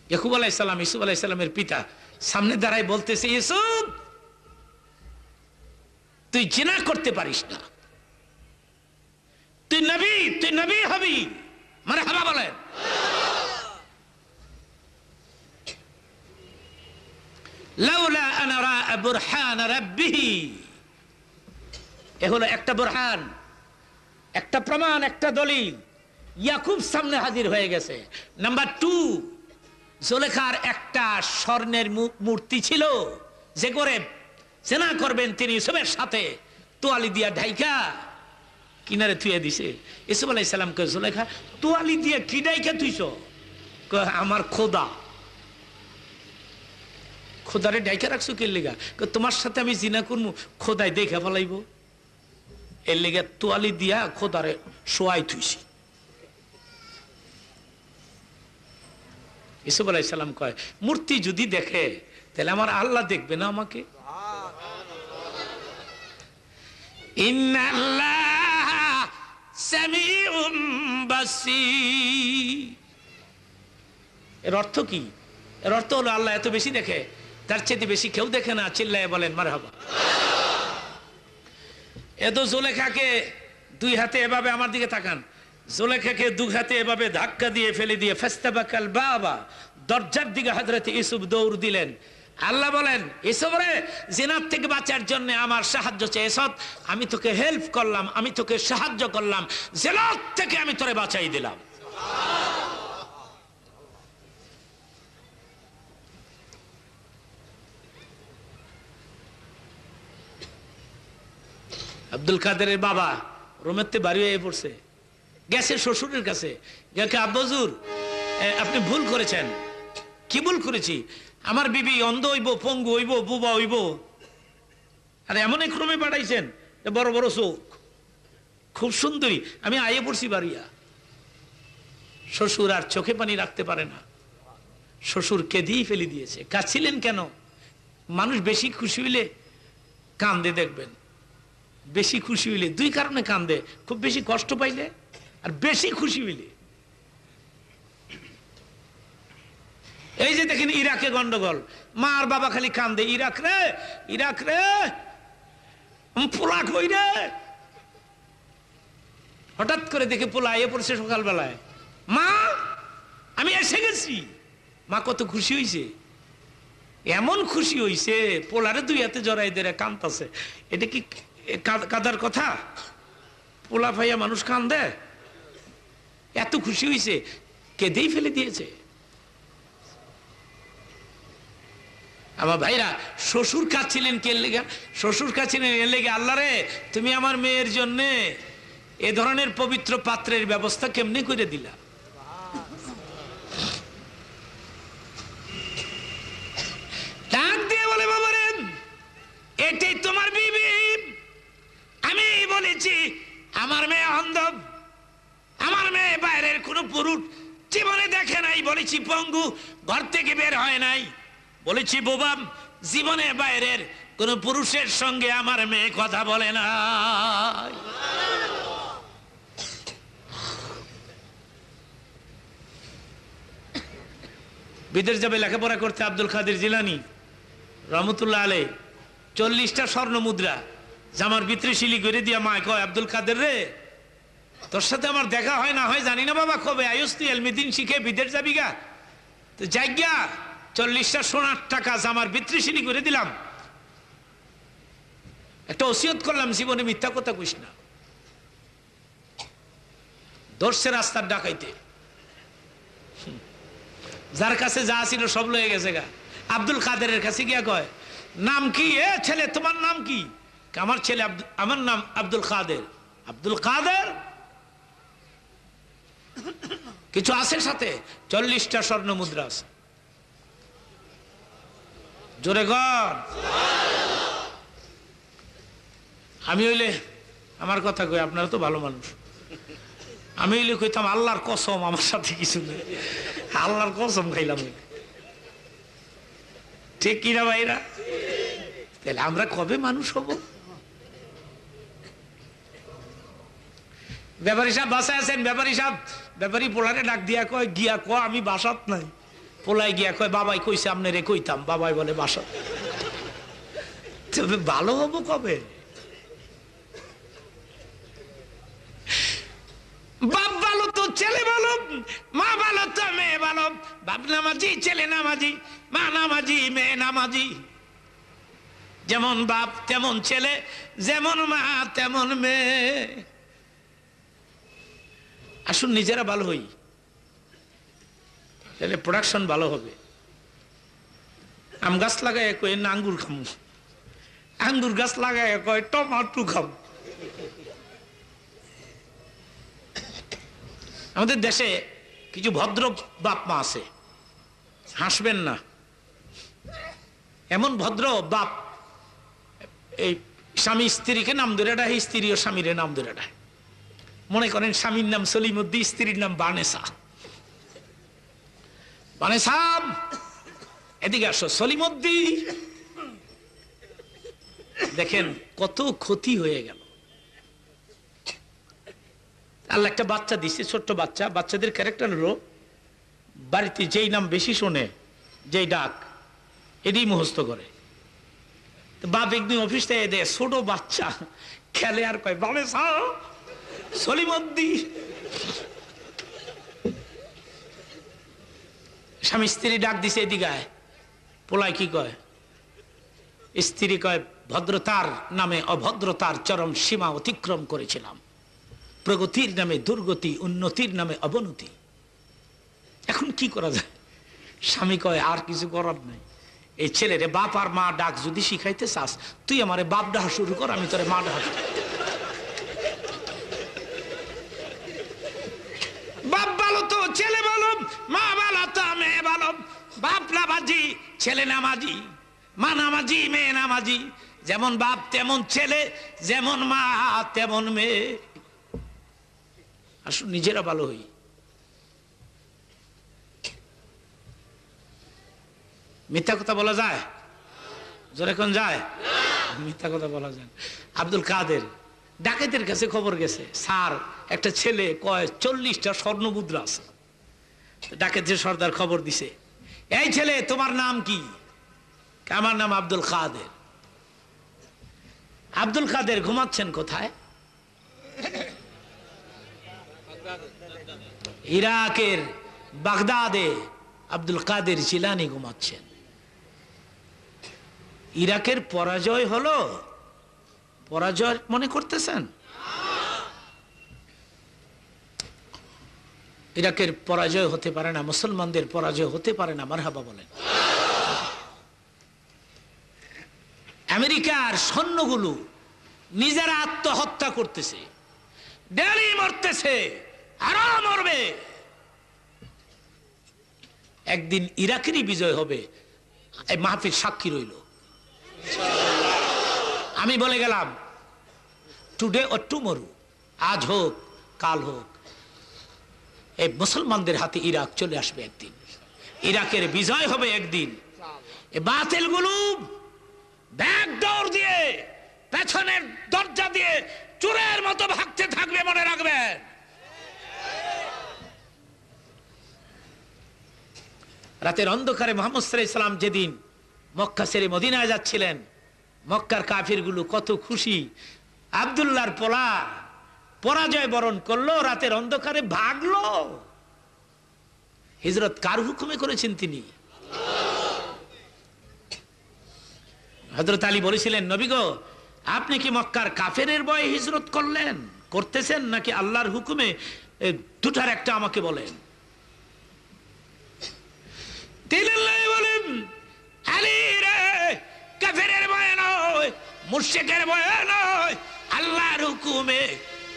ইয়াকুব আলাইহিস সালাম, ইউসুফ আলাইহিস সালামের পিতা, সামনে দাঁড়ায় বলতেছে, ইউসুফ তুই জিনা করতে পারিস না, তুই নবী হবি। মারহাবা বলেন। লাউলা আন রাআ বুরহান রাব্বিহি, এ হলো একটা বুরহান, একটা প্রমাণ, একটা দলিল। ইয়াকুব সামনে হাজির হয়ে গেছে। নাম্বার 2, জুলেখার একটা স্বর্ণের মূর্তি ছিল, যে করে জিনা করবেন তিনি ইউসুফের সাথে, তোয়ালি দিয়া ঢাইকা কিনারে থুয়ে দিছে। ইউসুফ আলাইহিস সালাম কয়, জুলেখা তোয়ালি দিয়ে কি ঢাইকা থুইছ? কয়, আমার খোদা। খোদারে ঢাইকা রাখছো কে লেগা? কয়, তোমার সাথে আমি জিনা করবো, খোদাই দেখা ফেলাইব, এর লেগে তোয়ালি দিয়া খোদারে শোয়াই থুইছি। ইউসুফ আলাইহিস সালাম কয়, মূর্তি যদি দেখে তাহলে আমার আল্লাহ দেখবে না আমাকে? ইন্নাল্লাহা সামিউম বাসীর। এর অর্থ কি? এর অর্থ হলো আল্লাহ এত বেশি দেখে, তার চেয়ে বেশি কেউ দেখে না। চিল্লায়ে বলেন মারহাবা। এত জুলেখাকে 2 হাতে এভাবে, আমার দিকে তাকান, জুলেখাকে 2 হাতে এভাবে ধাক্কা দিয়ে ফেলে দিয়ে ফাস্তাবাকাল বাবা, দরজার দিকে হযরত ইউসুফ দৌড় দিলেন। আল্লাহ বলেন, ইউসুফ রে, জিনার থেকে বাঁচার জন্য আমার সাহায্য চেয়েছ, আমি তোকে হেল্প করলাম, আমি তোকে সাহায্য করলাম, জিনার থেকে আমি তোরে বাঁচাই দিলাম। আব্দুল কাদেরের বাবা রোমেতে বাড়ি হয়ে পড়ছে, গেছে শ্বশুরের কাছে, গেছে, আব্বাজুর আপনি ভুল করেছেন। কি ভুল করেছি? আমার বিবি অন্ধ হইব, পঙ্গু হইব, বুবা হইব, আর এমন এক রুমে পাঠাইছেন, বড় বড় চোখ, খুব সুন্দরী, আমি আইয়ে পড়ছি বাড়িয়া। শ্বশুর আর চোখে পানি রাখতে পারে না, শ্বশুর কেঁদেই ফেলে দিয়েছে। কাঁদছিলেন কেন? মানুষ বেশি খুশি হইলে কান্দে, দেখবেন, বেশি খুশি হইলে 2 কারণে কান্দে, খুব বেশি কষ্ট পাইলে আর বেশি খুশি হইলে। এই যে দেখেন ইরাকে গন্ডগোল, মা আর বাবা খালি কান্দে, ইরাক রে, ইরাক রে, পোলা কই রে। হঠাৎ করে দেখে পোলা আইয়ে পড়ছে সকালবেলায়, মা আমি এসে গেছি। মা কত খুশি হইছে, এমন খুশি হইছে, পোলারে 2 হাতে জড়াই ধরে কাঁদতেছে। এটা কি কাদার কথা? পোলা ভাইয়া মানুষ কান্দে? এত খুশি হইছে, কেঁদেই ফেলে দিয়েছে। আমার ভাইরা, শ্বশুর কাঁদছিলেন কে লেগে? শ্বশুর কাঁদছিলেন এর লেগে, আল্লাহ রে, তুমি আমার মেয়ের জন্য এ ধরনের পবিত্র পাত্রের ব্যবস্থা কেমনে করে দিলা? ডাক দিয়ে বলে, বাবা রে, এটাই তোমার বিবি। আমি বলেছি আমার মেয়ে অন্ধ, আমার মেয়ে বাইরের কোনো পুরুষ জীবনে দেখে নাই। বলেছি পঙ্গু, ঘর থেকে বের হয় নাই। বলেছি বোবা, জীবনে বাইরের কোন পুরুষের সঙ্গে আমার মেয়ে কথা বলে না। বিদেশ যাবে লেখাপড়া করতে আব্দুল কাদের জিলানী রহমতুল্লাহ আলাইহি, 40টা স্বর্ণ মুদ্রা জামার ভিতরে শিলি করে দিয়া মা কয়, আব্দুল কাদের রে, তোর সাথে আমার দেখা হয় না হয় জানি না বাবা, কবে আয়ুস্তি এলমিদিন শিখে বিদেশ যাবি গা, তো যাইগা 40টা সোনার টাকা জামার ভিতরে শিলি করে দিলাম, একটা ওসিয়ত করলাম, জীবনে মিথ্যা কথা কইস না। দর্শে রাস্তার ডাকাইতে, যার কাছে যা ছিল সব লয়ে গেছে গা। আব্দুল কাদেরের কাছে গিয়া কয়, নাম কি? এ ছেলে, তোমার নাম কি? আমার ছেলে আমার নাম আব্দুল কাদের। আব্দুল কাদের, কিছু আছে সাথে? 40টা স্বর্ণ মুদ্রা আছে। জোরে কর। আমি হইলে, আমার কথা কই, আপনারা তো ভালো মানুষ, আমি হইলে কইতাম আল্লাহর কসম আমার সাথে কিছু নেই, আল্লাহর কসম খাইলাম। ঠিক কিনা ভাইরা? তাহলে আমরা কবে মানুষ হব? ব্যাপারী সাহেব বাসায় আছেন? ব্যাপারী সাহেব, ব্যাপারী পোলারে ডাক দিয়া কয়, গিয়া ক আমি বাসাত নাই। পোলাই গিয়া কয়, বাবাই কইছে আপনি রে কইতাম। বাবাই বলে বাসাত। তবে ভালো হব কবে? বাপ ভালো তো ছেলে ভালো, মা ভালো তো মেয়ে ভালো। বাপ নামাজি, ছেলে নামাজি, মা নামাজি, মেয়ে নামাজি। যেমন বাপ তেমন ছেলে, যেমন মা তেমন মেয়ে। আসুন নিজেরা ভালো হই, তাহলে প্রোডাকশন ভালো হবে। আম গাছ লাগায় কয় না আঙ্গুর খাম, আঙ্গুর গাছ লাগায় কয় টমাটো খাম। আমাদের দেশে কিছু ভদ্র বাপ মা আছে, হাসবেন না, এমন ভদ্র বাপ, এই স্বামী স্ত্রীকে নাম ধরে ডায়, স্ত্রী ও স্বামীর নাম ধরে ডায়। মনে করেন স্বামীর নাম সলিমুদ্দি, স্ত্রীর নাম বানেসা। বানেসা এদিকে আসো, সলিমুদ্দি। দেখেন কত ক্ষতি হয়ে গেল। আল্লাহ একটা বাচ্চা দিছে, ছোট্ট বাচ্চা। বাচ্চাদের ক্যারেক্টার হলো বাড়িতে যেই নাম বেশি শোনে, যেই ডাক, এটাই মুখস্থ করে। বাপ একদিন অফিস থেকে দেয়, ছোট বাচ্চা খেলে আর কয় বানেসা, সলিমুদ্দি। স্বামী স্ত্রী ডাক দিছে, এদিকে আয়। পোলাই কি কয়? স্ত্রী কয়, ভদ্রতার নামে অভদ্রতার চরম সীমা অতিক্রম করেছিলাম, প্রগতির নামে দুর্গতি, উন্নতির নামে অবনতি। এখন কি করা যায়? স্বামী কয়, আর কিছু করার নাই। এই ছেলেরে বাপ আর মা ডাক যদি শিখাইতে চাস, তুই আমারে বাপ ডাকা শুরু কর, আমি তোরে মা ডাক। বাপ ভালো তো ছেলে ভালো, মা ভালো তো মেয়ে ভালো। বাপ নামাজি, ছেলে নামাজি, মা নামাজি, মেয়ে নামাজি। যেমন বাপ তেমন ছেলে, যেমন মা তেমন মেয়ে। আসুন নিজেরা ভালো হই। মিথ্যা কথা বলা যায়? জোরে কোন যায়? মিথ্যা কথা বলা যায়। আব্দুল কাদের ডাকাতের কাছে খবর গেছে, স্যার একটা ছেলে কয় 40টা স্বর্ণ মুদ্রা আছে। ডাকাতের সর্দার খবর দিছে, এই ছেলে তোমার নাম কি? আমার নাম আব্দুল কাদের। আব্দুল কাদের ঘুমাচ্ছেন কোথায়? ইরাকের বাগদাদে আব্দুল কাদের জিলানী ঘুমাচ্ছেন। ইরাকের পরাজয় হলো, পরাজয় মনে করতেছেন? ইরাকের পরাজয় হতে পারে না, মুসলমানদের পরাজয় হতে পারে না। মারহাবা বলেন। আমেরিকার সৈন্যগুলো নিজেরা আত্মহত্যা করতেছে, ডেলি মরতেছে, আরো মরবে। একদিন ইরাকেরই বিজয় হবে, এই মাহফিল সাক্ষী রইল। আমি বলে গেলাম, টুডে অর টুমরো, আজ হোক কাল হোক, এই মুসলমানদের হাতে ইরাক চলে আসবে একদিন, ইরাকের বিজয় হবে একদিন। এই বাতিলগুলো ব্যাক ডোর দিয়ে, পেছনের দরজা দিয়ে চোরের মতো ভাগতে থাকবে, মনে রাখবেন। রাতের অন্ধকারে মুহাম্মদ সাল্লাল্লাহু আলাইহি ওয়াসাল্লাম যেদিন মক্কা ছেড়ে মদিনায় যাচ্ছিলেন, মক্কার কাফিরগুলো কত খুশি, আব্দুল্লাহর পোলা পরাজয় বরণ করলো, রাতের অন্ধকারে ভাগলো। হিজরত কার হুকুমে করেছেন তিনি? হযরত আলী বলেছিলেন, নবী গো, আপনি কি মক্কার কাফেরের ভয়ে হিজরত করতেছেন নাকি আল্লাহর হুকুমে? দুটার একটা আমাকে বলেন। বলেন, আলী রে, কাফেরের ভয়ে নয়, মুশরিকের ভয়ে নয়, আল্লাহর হুকুমে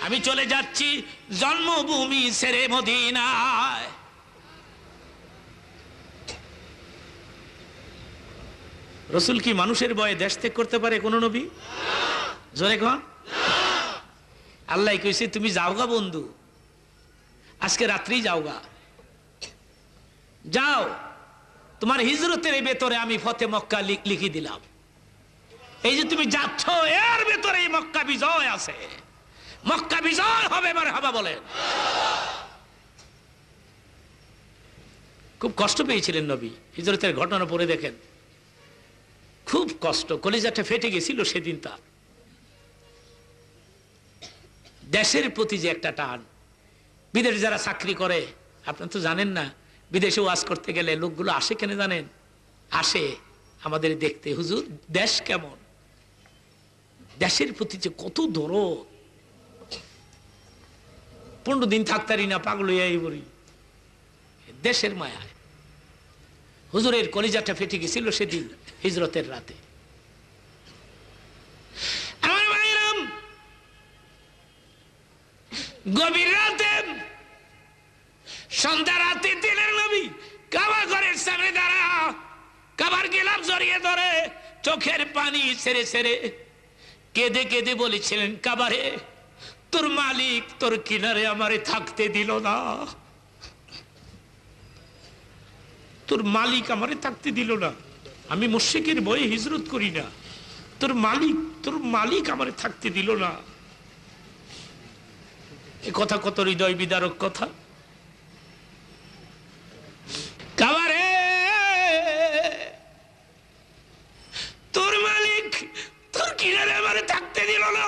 আমি চলে যাচ্ছি জন্মভূমি ছেড়ে মদিনায়। রসুল কি মানুষের ভয়ে দেশ ত্যাগ করতে পারে কোন নবী? জোরে কন। আল্লাহ কইছে, তুমি যাওগা বন্ধু, আজকে রাত্রি যাওগা, যাও, তোমার হিজরতের ভেতরে আমি ফতে মক্কা লিখে দিলাম। এই যে তুমি যাচ্ছ, এর ভেতরে মক্কা বিজয় আছে, মক্কা বিজয় হবে। মারহাবা বলেন। খুব কষ্ট পেয়েছিলেন নবী, হিজরতের ঘটনা পড়ে দেখেন, খুব কষ্ট, কলিজাটা ফেটে গেছিল সেদিন তার। দেশের প্রতি যে একটা টান, বিদেশে যারা চাকরি করে, আপনারা তো জানেন না, বিদেশে ওয়াজ করতে গেলে লোকগুলো আসে কেন জানেন? আসে আমাদের দেখতে, হুজুর দেশ কেমন, দেশের প্রতি যে কত দরদ। 15 দিন থাকতারি না, পাগল হইয়া বলি দেশের মায়ায়। হুজুরের কলিজাটা ফেটে গেছিল সেদিন হিজরতের রাতে। আমার ভাইরাম, গভীর রাতে, সন্ধ্যা রাতে দিলের নবী কাবা ঘরের সামনে দাঁড়া, কাবার গিলাফ জড়িয়ে ধরে, চোখের পানি ছেড়ে ছেড়ে কেঁদে কেঁদে বলেছিলেন, কাবারে, তোর মালিক তোর কিনারে আমারে থাকতে দিল না, তোর মালিক আমারে থাকতে দিল না, আমি মুশরিকের ভয়ে হিজরত করি না, তোর মালিক আমারে থাকতে দিল না। এ কথা কত হৃদয় বিদারক কথা। কাবারে, তোর মালিক তোর কিনারে আমারে থাকতে দিল না,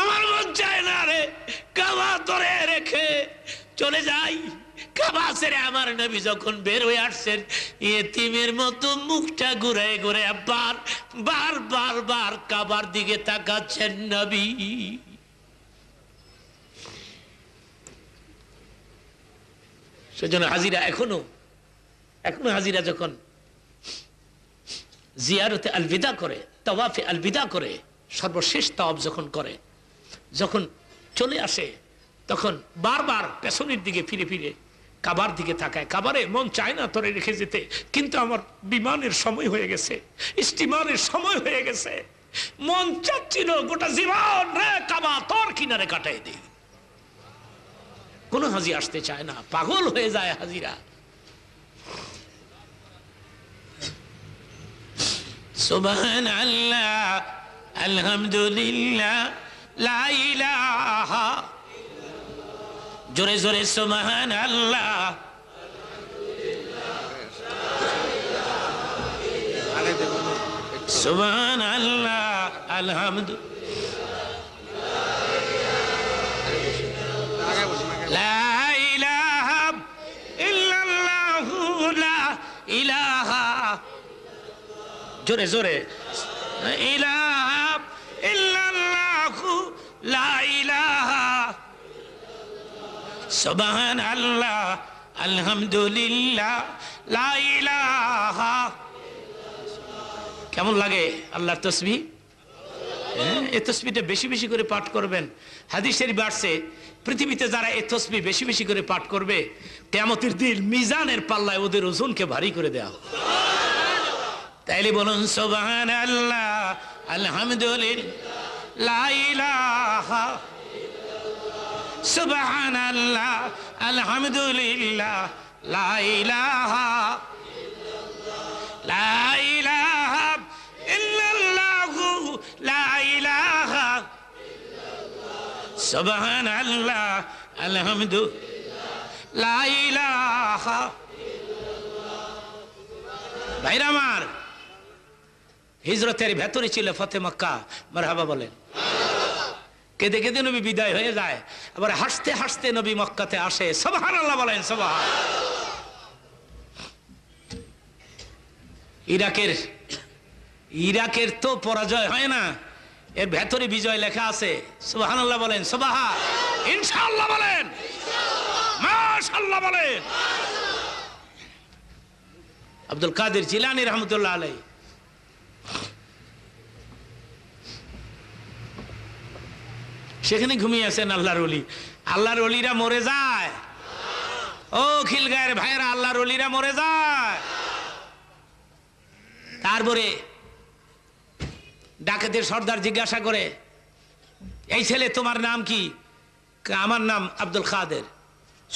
আমার মন চায় না রে কাবা তোরে রেখে চলে যাই। কাবা ছেড়ে আমার নবী যখন বের হয়ে আসছেন, এতিমের মতো মুখটা ঘুরে ঘুরে বার কাবার দিকে তাকাচ্ছেন নবী। সেজন্য হাজিরা এখনো হাজিরা যখন জিয়ারতে আলবিদা করে, তাওয়াফে আলবিদা করে, সর্বশেষ তাওয়াফ যখন করে, যখন চলে আসে, তখন বারবার পেছনের দিকে ফিরে ফিরে কাবার দিকে তাকায়। কাবারে, মন চায় না তোরে রেখে যেতে, কিন্তু আমার বিমানের সময় হয়ে গেছে, স্টিমারের সময় হয়ে গেছে, মন চাচ্ছিল গোটা জীবন রে কাবা তোর কিনারে কাটাই দেই। কোন হাজি আসতে চায় না, পাগল হয়ে যায় হাজিরা। সুবহানাল্লাহ, আলহামদুলিল্লাহ, লা ইলাহা, জোরে জোরে সুবহানাল্লাহ, সুবহানাল্লাহ, আলহামদুলিল্লাহ, লা ইলাহা ইল্লাল্লাহু, লা ইলাহা, জোরে জোরে, ইলাহা ইল্লাল্লাহু, লা ইলাহা, সুবহানাল্লাহ, আলহামদুলিল্লাহ, লা ইলাহা। কেমন লাগে আল্লাহর তাসবিহ? এই তাসবিহটা বেশি বেশি করে পাঠ করবেন। হাদিস শরীফে আসছে, পৃথিবীতে যারা এই তাসবিহ বেশি বেশি করে পাঠ করবে, কিয়ামতের দিন মিজানের পাল্লায় ওদের ওজনকে ভারী করে দেয়া হবে। তাইলে বলুন সুবহানাল্লাহ, আলহামদুলিল্লাহ, লা ইলাহা, সুবহানাল্লাহ, আলহামদুলিল্লাহ, লা ইলাহা, লা ইলাহা ইল্লাল্লাহু, লা ইলাহা, সুবহানাল্লাহ, আলহামদুলিল্লাহ, লা ইলাহা। ভাইরা আমার, হিজরতের ভেতরে ছিল ফতে মক্কা। মারহাবা বলেন। কেঁদে কেঁদে নবী বিদায় হয়ে যায়, আবার হাসতে হাসতে নবী মক্কাতে আসে। সুবহানাল্লাহ বলেন। সুবহান। ইরাকের তো পরাজয় হয় না, এর ভেতরে বিজয় লেখা আছে। সুবহানাল্লাহ বলেন। সুবহান। ইনশাআল্লাহ বলেন। মাশাআল্লাহ বলেন। আব্দুল কাদের জিলানী রহমতুল্লাহ আলাইহি সেখানে ঘুমিয়ে আছেন আল্লাহর ওলি। আল্লাহর ওলিরা মরে যায়, ও খিলগায়ের ভাইরা, আল্লাহর ওলিরা মরে যায়। তারপরে ডাকাতের সর্দার জিজ্ঞাসা করে, এই ছেলে তোমার নাম কি? আমার নাম আব্দুল কাদের।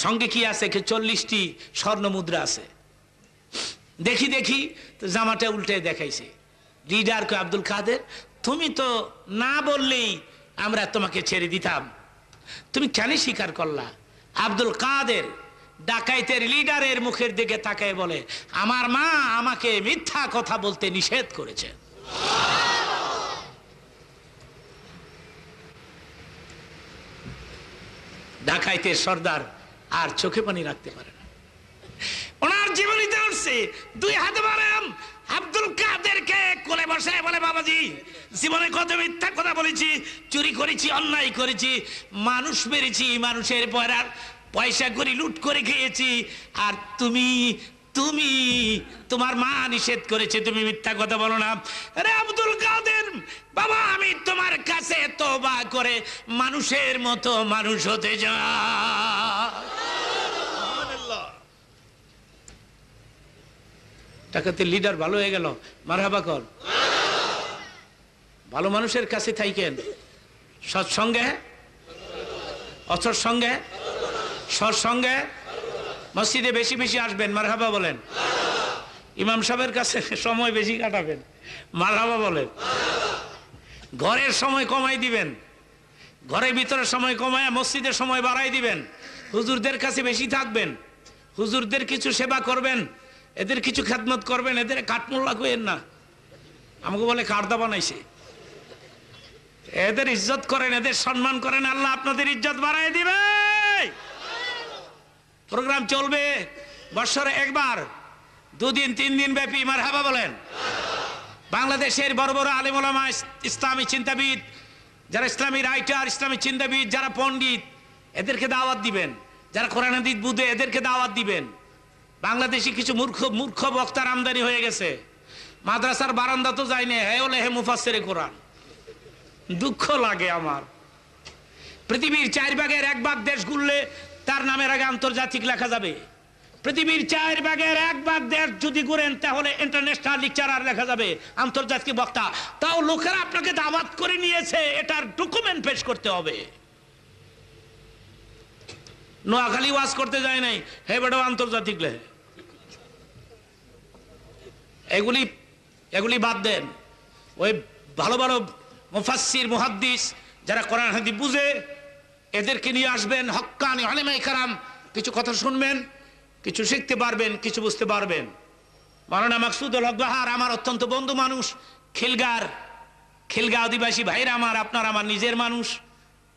সঙ্গে কি আছে? 40টি স্বর্ণ মুদ্রা আছে। দেখি দেখি, তো জামাটা উল্টে দেখাইছে। লিডার কে, আব্দুল কাদের, তুমি তো না বললেই আমরা তোমাকে ছেড়ে দিতাম, তুমি কেন স্বীকার করলা? আব্দুল কাদের ডাকাইতের লিডারের মুখের দিকে তাকায় বলে, আমার মা আমাকে মিথ্যা কথা বলতে নিষেধ করেছে। ডাকাইতের সর্দার আর চোখে পানি রাখতে পারে না, ওনার জীবনীতে উঠছে, 2 হাত মারাম আব্দুল কাদেরকে কোলে বসে বলে, বাবাজি জীবনে কত মিথ্যা কথা বলেছি, চুরি করেছি, অন্যায় করেছি, মানুষ মেরেছি, মানুষের পয়সা করে লুট করে খেয়েছি, আর তোমার মা নিষেধ করেছে, তুমি মিথ্যা কথা বলো না। আরে আব্দুল কাদের বাবা, আমি তোমার কাছে তওবা করে মানুষের মতো মানুষ হতে চাই। ডাকাতের লিডার ভালো হয়ে গেল। মারহাবা কর। ভালো মানুষের কাছে থাকেন, সৎসঙ্গে, অসৎসঙ্গে, সৎসঙ্গে, মসজিদে বেশি বেশি আসবেন। মারহাবা বলেন। ইমাম সাহেবের কাছে সময় বেশি কাটাবেন। মারহাবা বলেন। ঘরের সময় কমাই দিবেন, ঘরের ভিতরে সময় কমায় মসজিদের সময় বাড়াই দিবেন। হুজুরদের কাছে বেশি থাকবেন, হুজুরদের কিছু সেবা করবেন, এদের কিছু খেদমত করবেন। এদের কাঠমোল্লা কইেন না, আমাকে বলে কার্দা বানাইছে। এদের ইজ্জত করেন, এদের সম্মান করেন, আল্লাহ আপনাদের ইজ্জত বাড়াই দিবে। প্রোগ্রাম চলবে বছরে একবার, 2 দিন 3 দিন ব্যাপী। মারহাবা বলেন। বাংলাদেশের বড় বড় আলেম ওলামা, ইসলামী চিন্তাবিদ, যারা ইসলামী রাইটার, ইসলামী চিন্তাবিদ, যারা পণ্ডিত, এদেরকে দাওয়াত দিবেন। যারা কোরআন হাদিস বুঝে, এদেরকে দাওয়াত দিবেন। বাংলাদেশি কিছু মূর্খ বক্তার আমদানি হয়ে গেছে, মাদ্রাসার বারান্দা তো যায়নি, হে মুফাসসিরে কোরআন। দুঃখ লাগে আমার। পৃথিবীর 4 ভাগের 1 ভাগ দেশ ঘুরলে তার নামের আগে আন্তর্জাতিক লেখা যাবে। পৃথিবীর 4 ভাগের 1 ভাগ দেশ যদি ঘুরেন তাহলে ইন্টারন্যাশনাল লেকচারার লেখা যাবে, আন্তর্জাতিক বক্তা। তাও লোকেরা আপনাকে দাওয়াত করে নিয়েছে, এটার ডকুমেন্ট পেশ করতে হবে। নোয়াখালী ওয়াজ করতে যায় নাই, হে বেটাও আন্তর্জাতিক লেখে। এগুলি বাদ দেন। ওই ভালো ভালো মুফাসসির, মুহাদ্দিস, যারা কোরআন হাদিস বুঝে, এদেরকে নিয়ে আসবেন। হক্কানি উলামায়ে কেরাম, কিছু কথা শুনবেন, কিছু শিখতে পারবেন, কিছু বুঝতে পারবেন। মাওলানা মাকসুদুল হক বাহার আমার অত্যন্ত বন্ধু মানুষ। খিলগা আদিবাসী ভাইরা আমার, আপনার আমার নিজের মানুষ।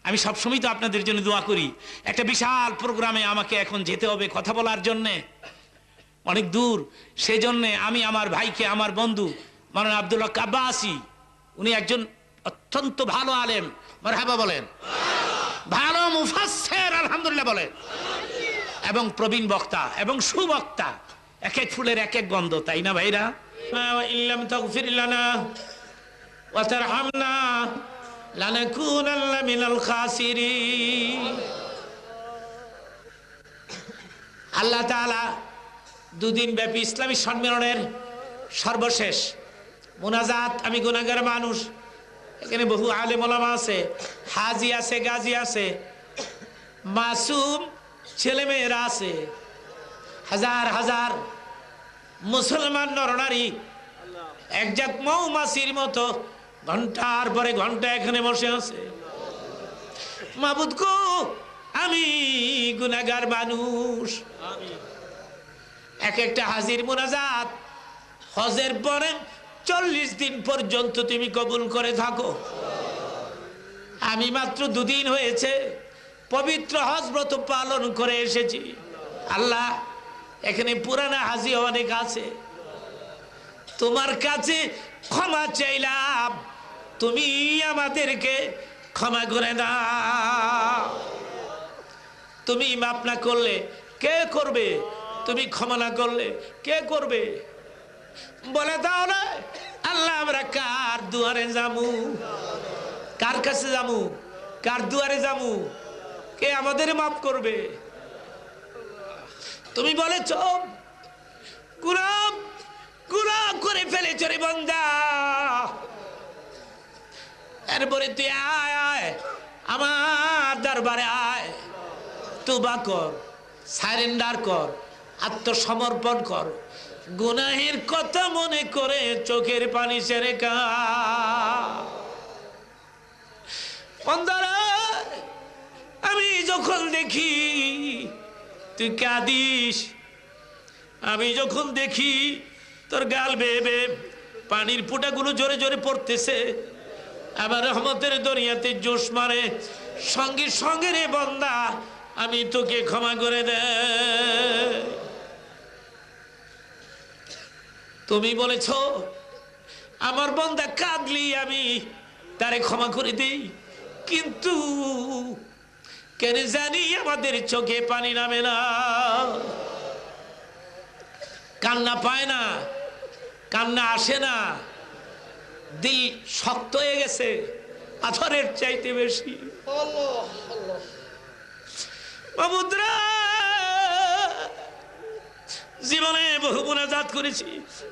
আমি সবসময় তো আপনাদের জন্য দোয়া করি। একটা বিশাল প্রোগ্রামে আমাকে এখন যেতে হবে কথা বলার জন্যে, অনেক দূর। সেই জন্যে আমি আমার ভাইকে, আমার বন্ধু মাওলানা আব্দুল হক আব্বাসী, উনি একজন অত্যন্ত ভালো আলেম। মারহাবা বলেন। ভালো মুফাসসির, আলহামদুলিল্লাহ বলেন। এবং প্রবীণ বক্তা এবং সুবক্তা। এক এক ফুলের এক এক গন্ধ, তাই না ভাইরা? ইল্লাম তাগফির লানা ওয়া তারহামনা লানাকুনান্না মিনাল খাসিরিন। আল্লাহ তাআলা 2 দিন ব্যাপী ইসলামী সম্মেলনের সর্বশেষ মুনাজাত। আমি গুনাহগার মানুষ, এখানে বহু আলেম ওলামা আছে, হাজি আছে, গাজী আছে, মাসুম ছেলেমেয়েরা আছে, হাজার হাজার মুসলমান নরনারী একজাত মৌমাছির মতো ঘন্টার পরে ঘন্টা এখানে বসে আছে। মাবুদ গো, আমি গুনাহগার মানুষ। এক একটা হাজির মুনাজাত হজের পরে 40 দিন পর্যন্ত তুমি কবুল করে থাকো। আমি মাত্র 2 দিন হয়েছে পবিত্র হজ ব্রত পালন করে এসেছি। আল্লাহ, এখানে পুরানা হাজি অনেক আছে, তোমার কাছে ক্ষমা চাইলাম, তুমি আমাদেরকে ক্ষমা করে দাও। তুমি মাফ না করলে কে করবে? তুমি ক্ষমা না করলে কে করবে? বলে দাও না আল্লাহ, আমরা কার দুয়ারে যামু? কার কাছে যামু? কার দুয়ারে যামু? কে আমাদের মাফ করবে? তুমি বলেছ গুনাহ গুনাহ করে ফেলেছ রে বান্দা, এরপরে তুই আয় আয় আমার দরবারে আয়, তওবা কর, সারেন্ডার কর, আত্মসমর্পণ কর, গুনাহের কথা মনে করে চোখের পানি ছেড়ে কাঁদ। বান্দারা, আমি যখন দেখি তুই কাঁদিস, আমি যখন দেখি তোর গাল বেয়ে বেয়ে পানির ফোঁটাগুলো জোরে জোরে পড়তেছে, আবার রহমতের দরিয়াতে জোশ মারে, সঙ্গে সঙ্গে রে বান্দা আমি তোকে ক্ষমা করে দে। তুমি বলেছ আমার বান্দা কাঁদলি আমি তারে ক্ষমা করে দেই, কিন্তু কেন জানি আমাদের চোখে পানি নামে না, কান্না পায় না, কান্না আসে না, দিল শক্ত হয়ে গেছে পাথরের চাইতে বেশি। মাবুদরা, জীবনে বহু মুনাজাত করেছি,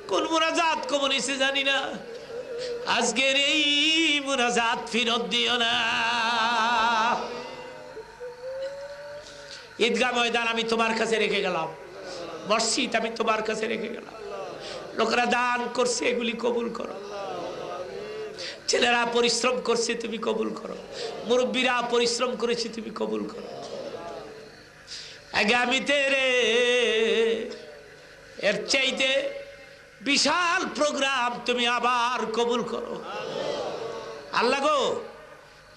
কোন মুনাজাত কবুল হয়েছে জানি না, আজকের এই মুনাজাত ফিরত দিও না। ঈদগাহ ময়দান আমি তোমার কাছে রেখে গেলাম, মসজিদ আমি তোমার কাছে রেখে গেলাম, লোকেরা দান করছে এগুলি কবুল করো, ছেলেরা পরিশ্রম করছে তুমি কবুল করো, মুরব্বীরা পরিশ্রম করেছে তুমি কবুল করো। আগামীতে রে এর চাইতে বিশাল প্রোগ্রাম তুমি আবার কবুল করো। আল্লাহ গো,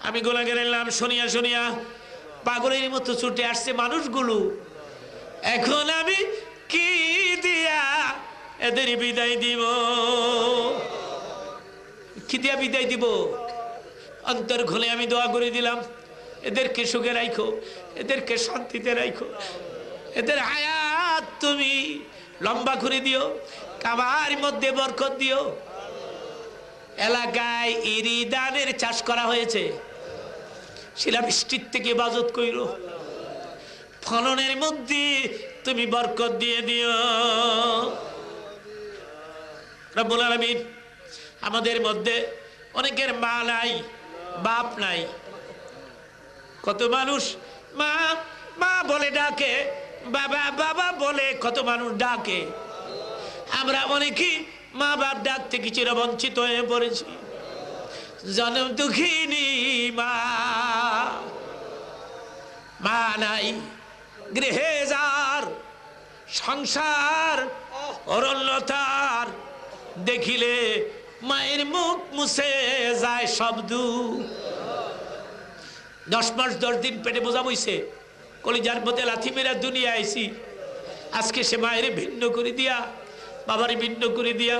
আমি গুনাহগারের নাম শুনিয়া শুনিয়া পাগলের মতো ছুটে আসছে মানুষগুলো, এখন আমি কি দিয়া এদের বিদায় দিব? কি দিয়া বিদায় দিব? অন্তর খুলে আমি দোয়া করে দিলাম, এদেরকে সুখে রাখো, এদেরকে শান্তিতে রাখো, এদের হায়াত তুমি লম্বা করে দিও, কাবার মধ্যে বরকত দিও। এলাকায় ইরিদানের চাষ করা হয়েছে, শিলাবৃষ্টির থেকে হেফাজত কইরো, ফলনের মধ্যে তুমি বরকত দিয়ে দিও রব্বুল আলামিন। আমাদের মধ্যে অনেকের মা নাই, বাপ নাই, কত মানুষ মা মা বলে ডাকে, বাবা বাবা বলে কত মানুষ ডাকে, আমরা অনেকেই মা বাপ ডাক থেকে চিরবঞ্চিত হয়ে পড়েছি। জনম দুঃখিনী মা, মা নাই, গৃহে যার সংসার অরণ্যতার, দেখিলে মায়ের মুখ মুছে যায় শব্দ। 10 মাস 10 দিন পেটে বোঝা বইছে, কলিজার মধ্যে লাথি মেরা দুনিয়া আইছি, আজকে সে মায়ের ভিন্ন করে দিয়া, বাবারে ভিন্ন করে দিয়া,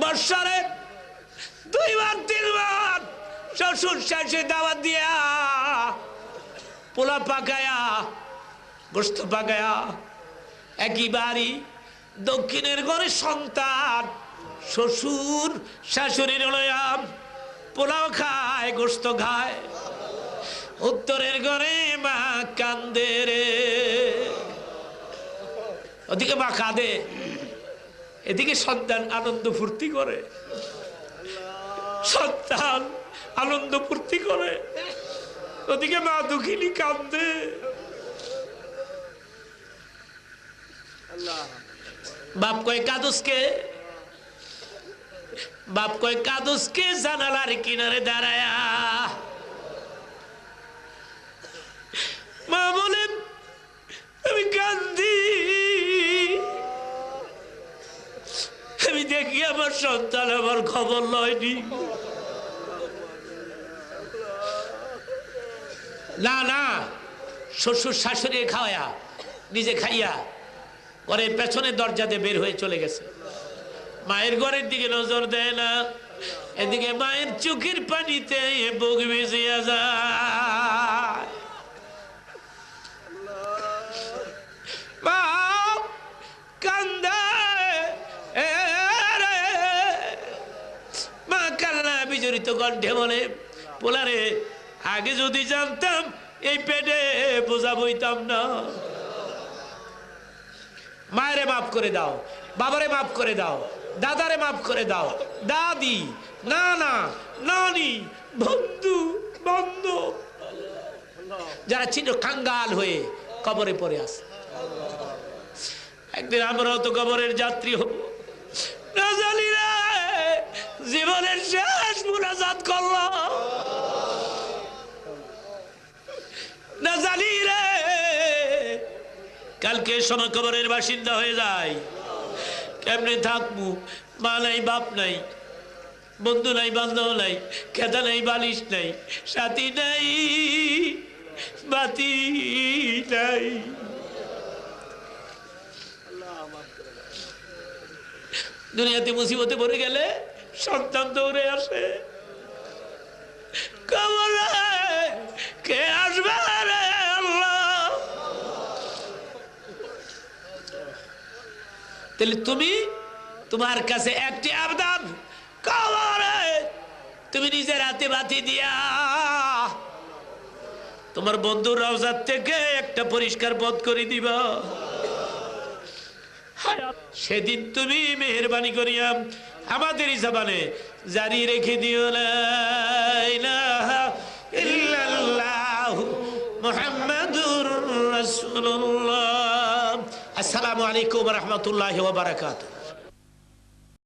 বর্ষারে 2 বার 3 বার শ্বশুর শাশুড়ি দাওয়াত দিয়া, পোলা পাকায়া গোস্ত পাকায়া, একই বাড়ি দক্ষিণের ঘরে সন্তান, শ্বশুর শাশুড়ির লয়া পোলাও খায়, গোস্ত খায়, উত্তরের ঘরে মা কান্দে রে, ওদিকে মা কাঁদে, এদিকে সন্তান আনন্দ ফুর্তি করে, সন্তান আনন্দ ফুর্তি করে, ওদিকে মা দুঃখিনী কান্দে। বাপ কয় কাদুসকে, বাপ কয় কাদুসকে জানালার কিনারে দাঁড়ায়া, মা বলেন আমি কান্দি, আমি দেখিয়া আমার সন্তান আমার খবর লয়নি। না না, শ্বশুর শাশুড়ি খাওয়া নিজে খাইয়া ঘরের পেছনের দরজাতে বের হয়ে চলে গেছে। মায়ের ঘরের দিকে নজর দেয় না, এদিকে মায়ের চোখের পানিতে বুক ভিজিয়া যায়। মা কান্দে, মা কান্না বিজড়িত কণ্ঠে বলে, পোলারে আগে যদি জানতাম এই পেটে বোঝা বইতাম না। মায়েরে মাফ করে দাও, বাবারে মাফ করে দাও, দাদারে মাফ করে দাও, দাদি, নানা, নানি, বন্ধু বান্ধব যারা ছিল কাঙ্গাল হয়ে কবরে পড়ে আছে। একদিন আমরাও তো কবরের যাত্রী হব। না জানি রে, জীবনের শেষ মুনাজাত করলাম, না জানি রে কালকে সময় কবরের বাসিন্দা হয়ে যায়। কেমনে থাকবো? মা নাই, বাপ নাই, বন্ধু নাই, বান্ধব নাই, খেতা নাই, বালিশ নাই, সাথী নাই, বাতি নাই। দুনিয়াতে মুসিবতে পড়ে গেলে সন্তান দৌড়ে আসে, কবরে কে আসবে রে আল্লাহ? তাহলে তুমি, তোমার কাছে একটি আবেদন, কবরে তুমি নিজের হাতে বাতি দিয়া তোমার বন্ধুর রওজা থেকে একটা পরিষ্কার পথ করে দিবা। সেদিন তুমি মেহেরবানি করিয়া আমাদের জবানে জারি রেখে দিও, লা ইলাহা ইল্লাল্লাহু মুহাম্মাদুর রাসূলুল্লাহ। আসসালামু আলাইকুম ওয়া রাহমাতুল্লাহি ওয়া বারাকাতুহু।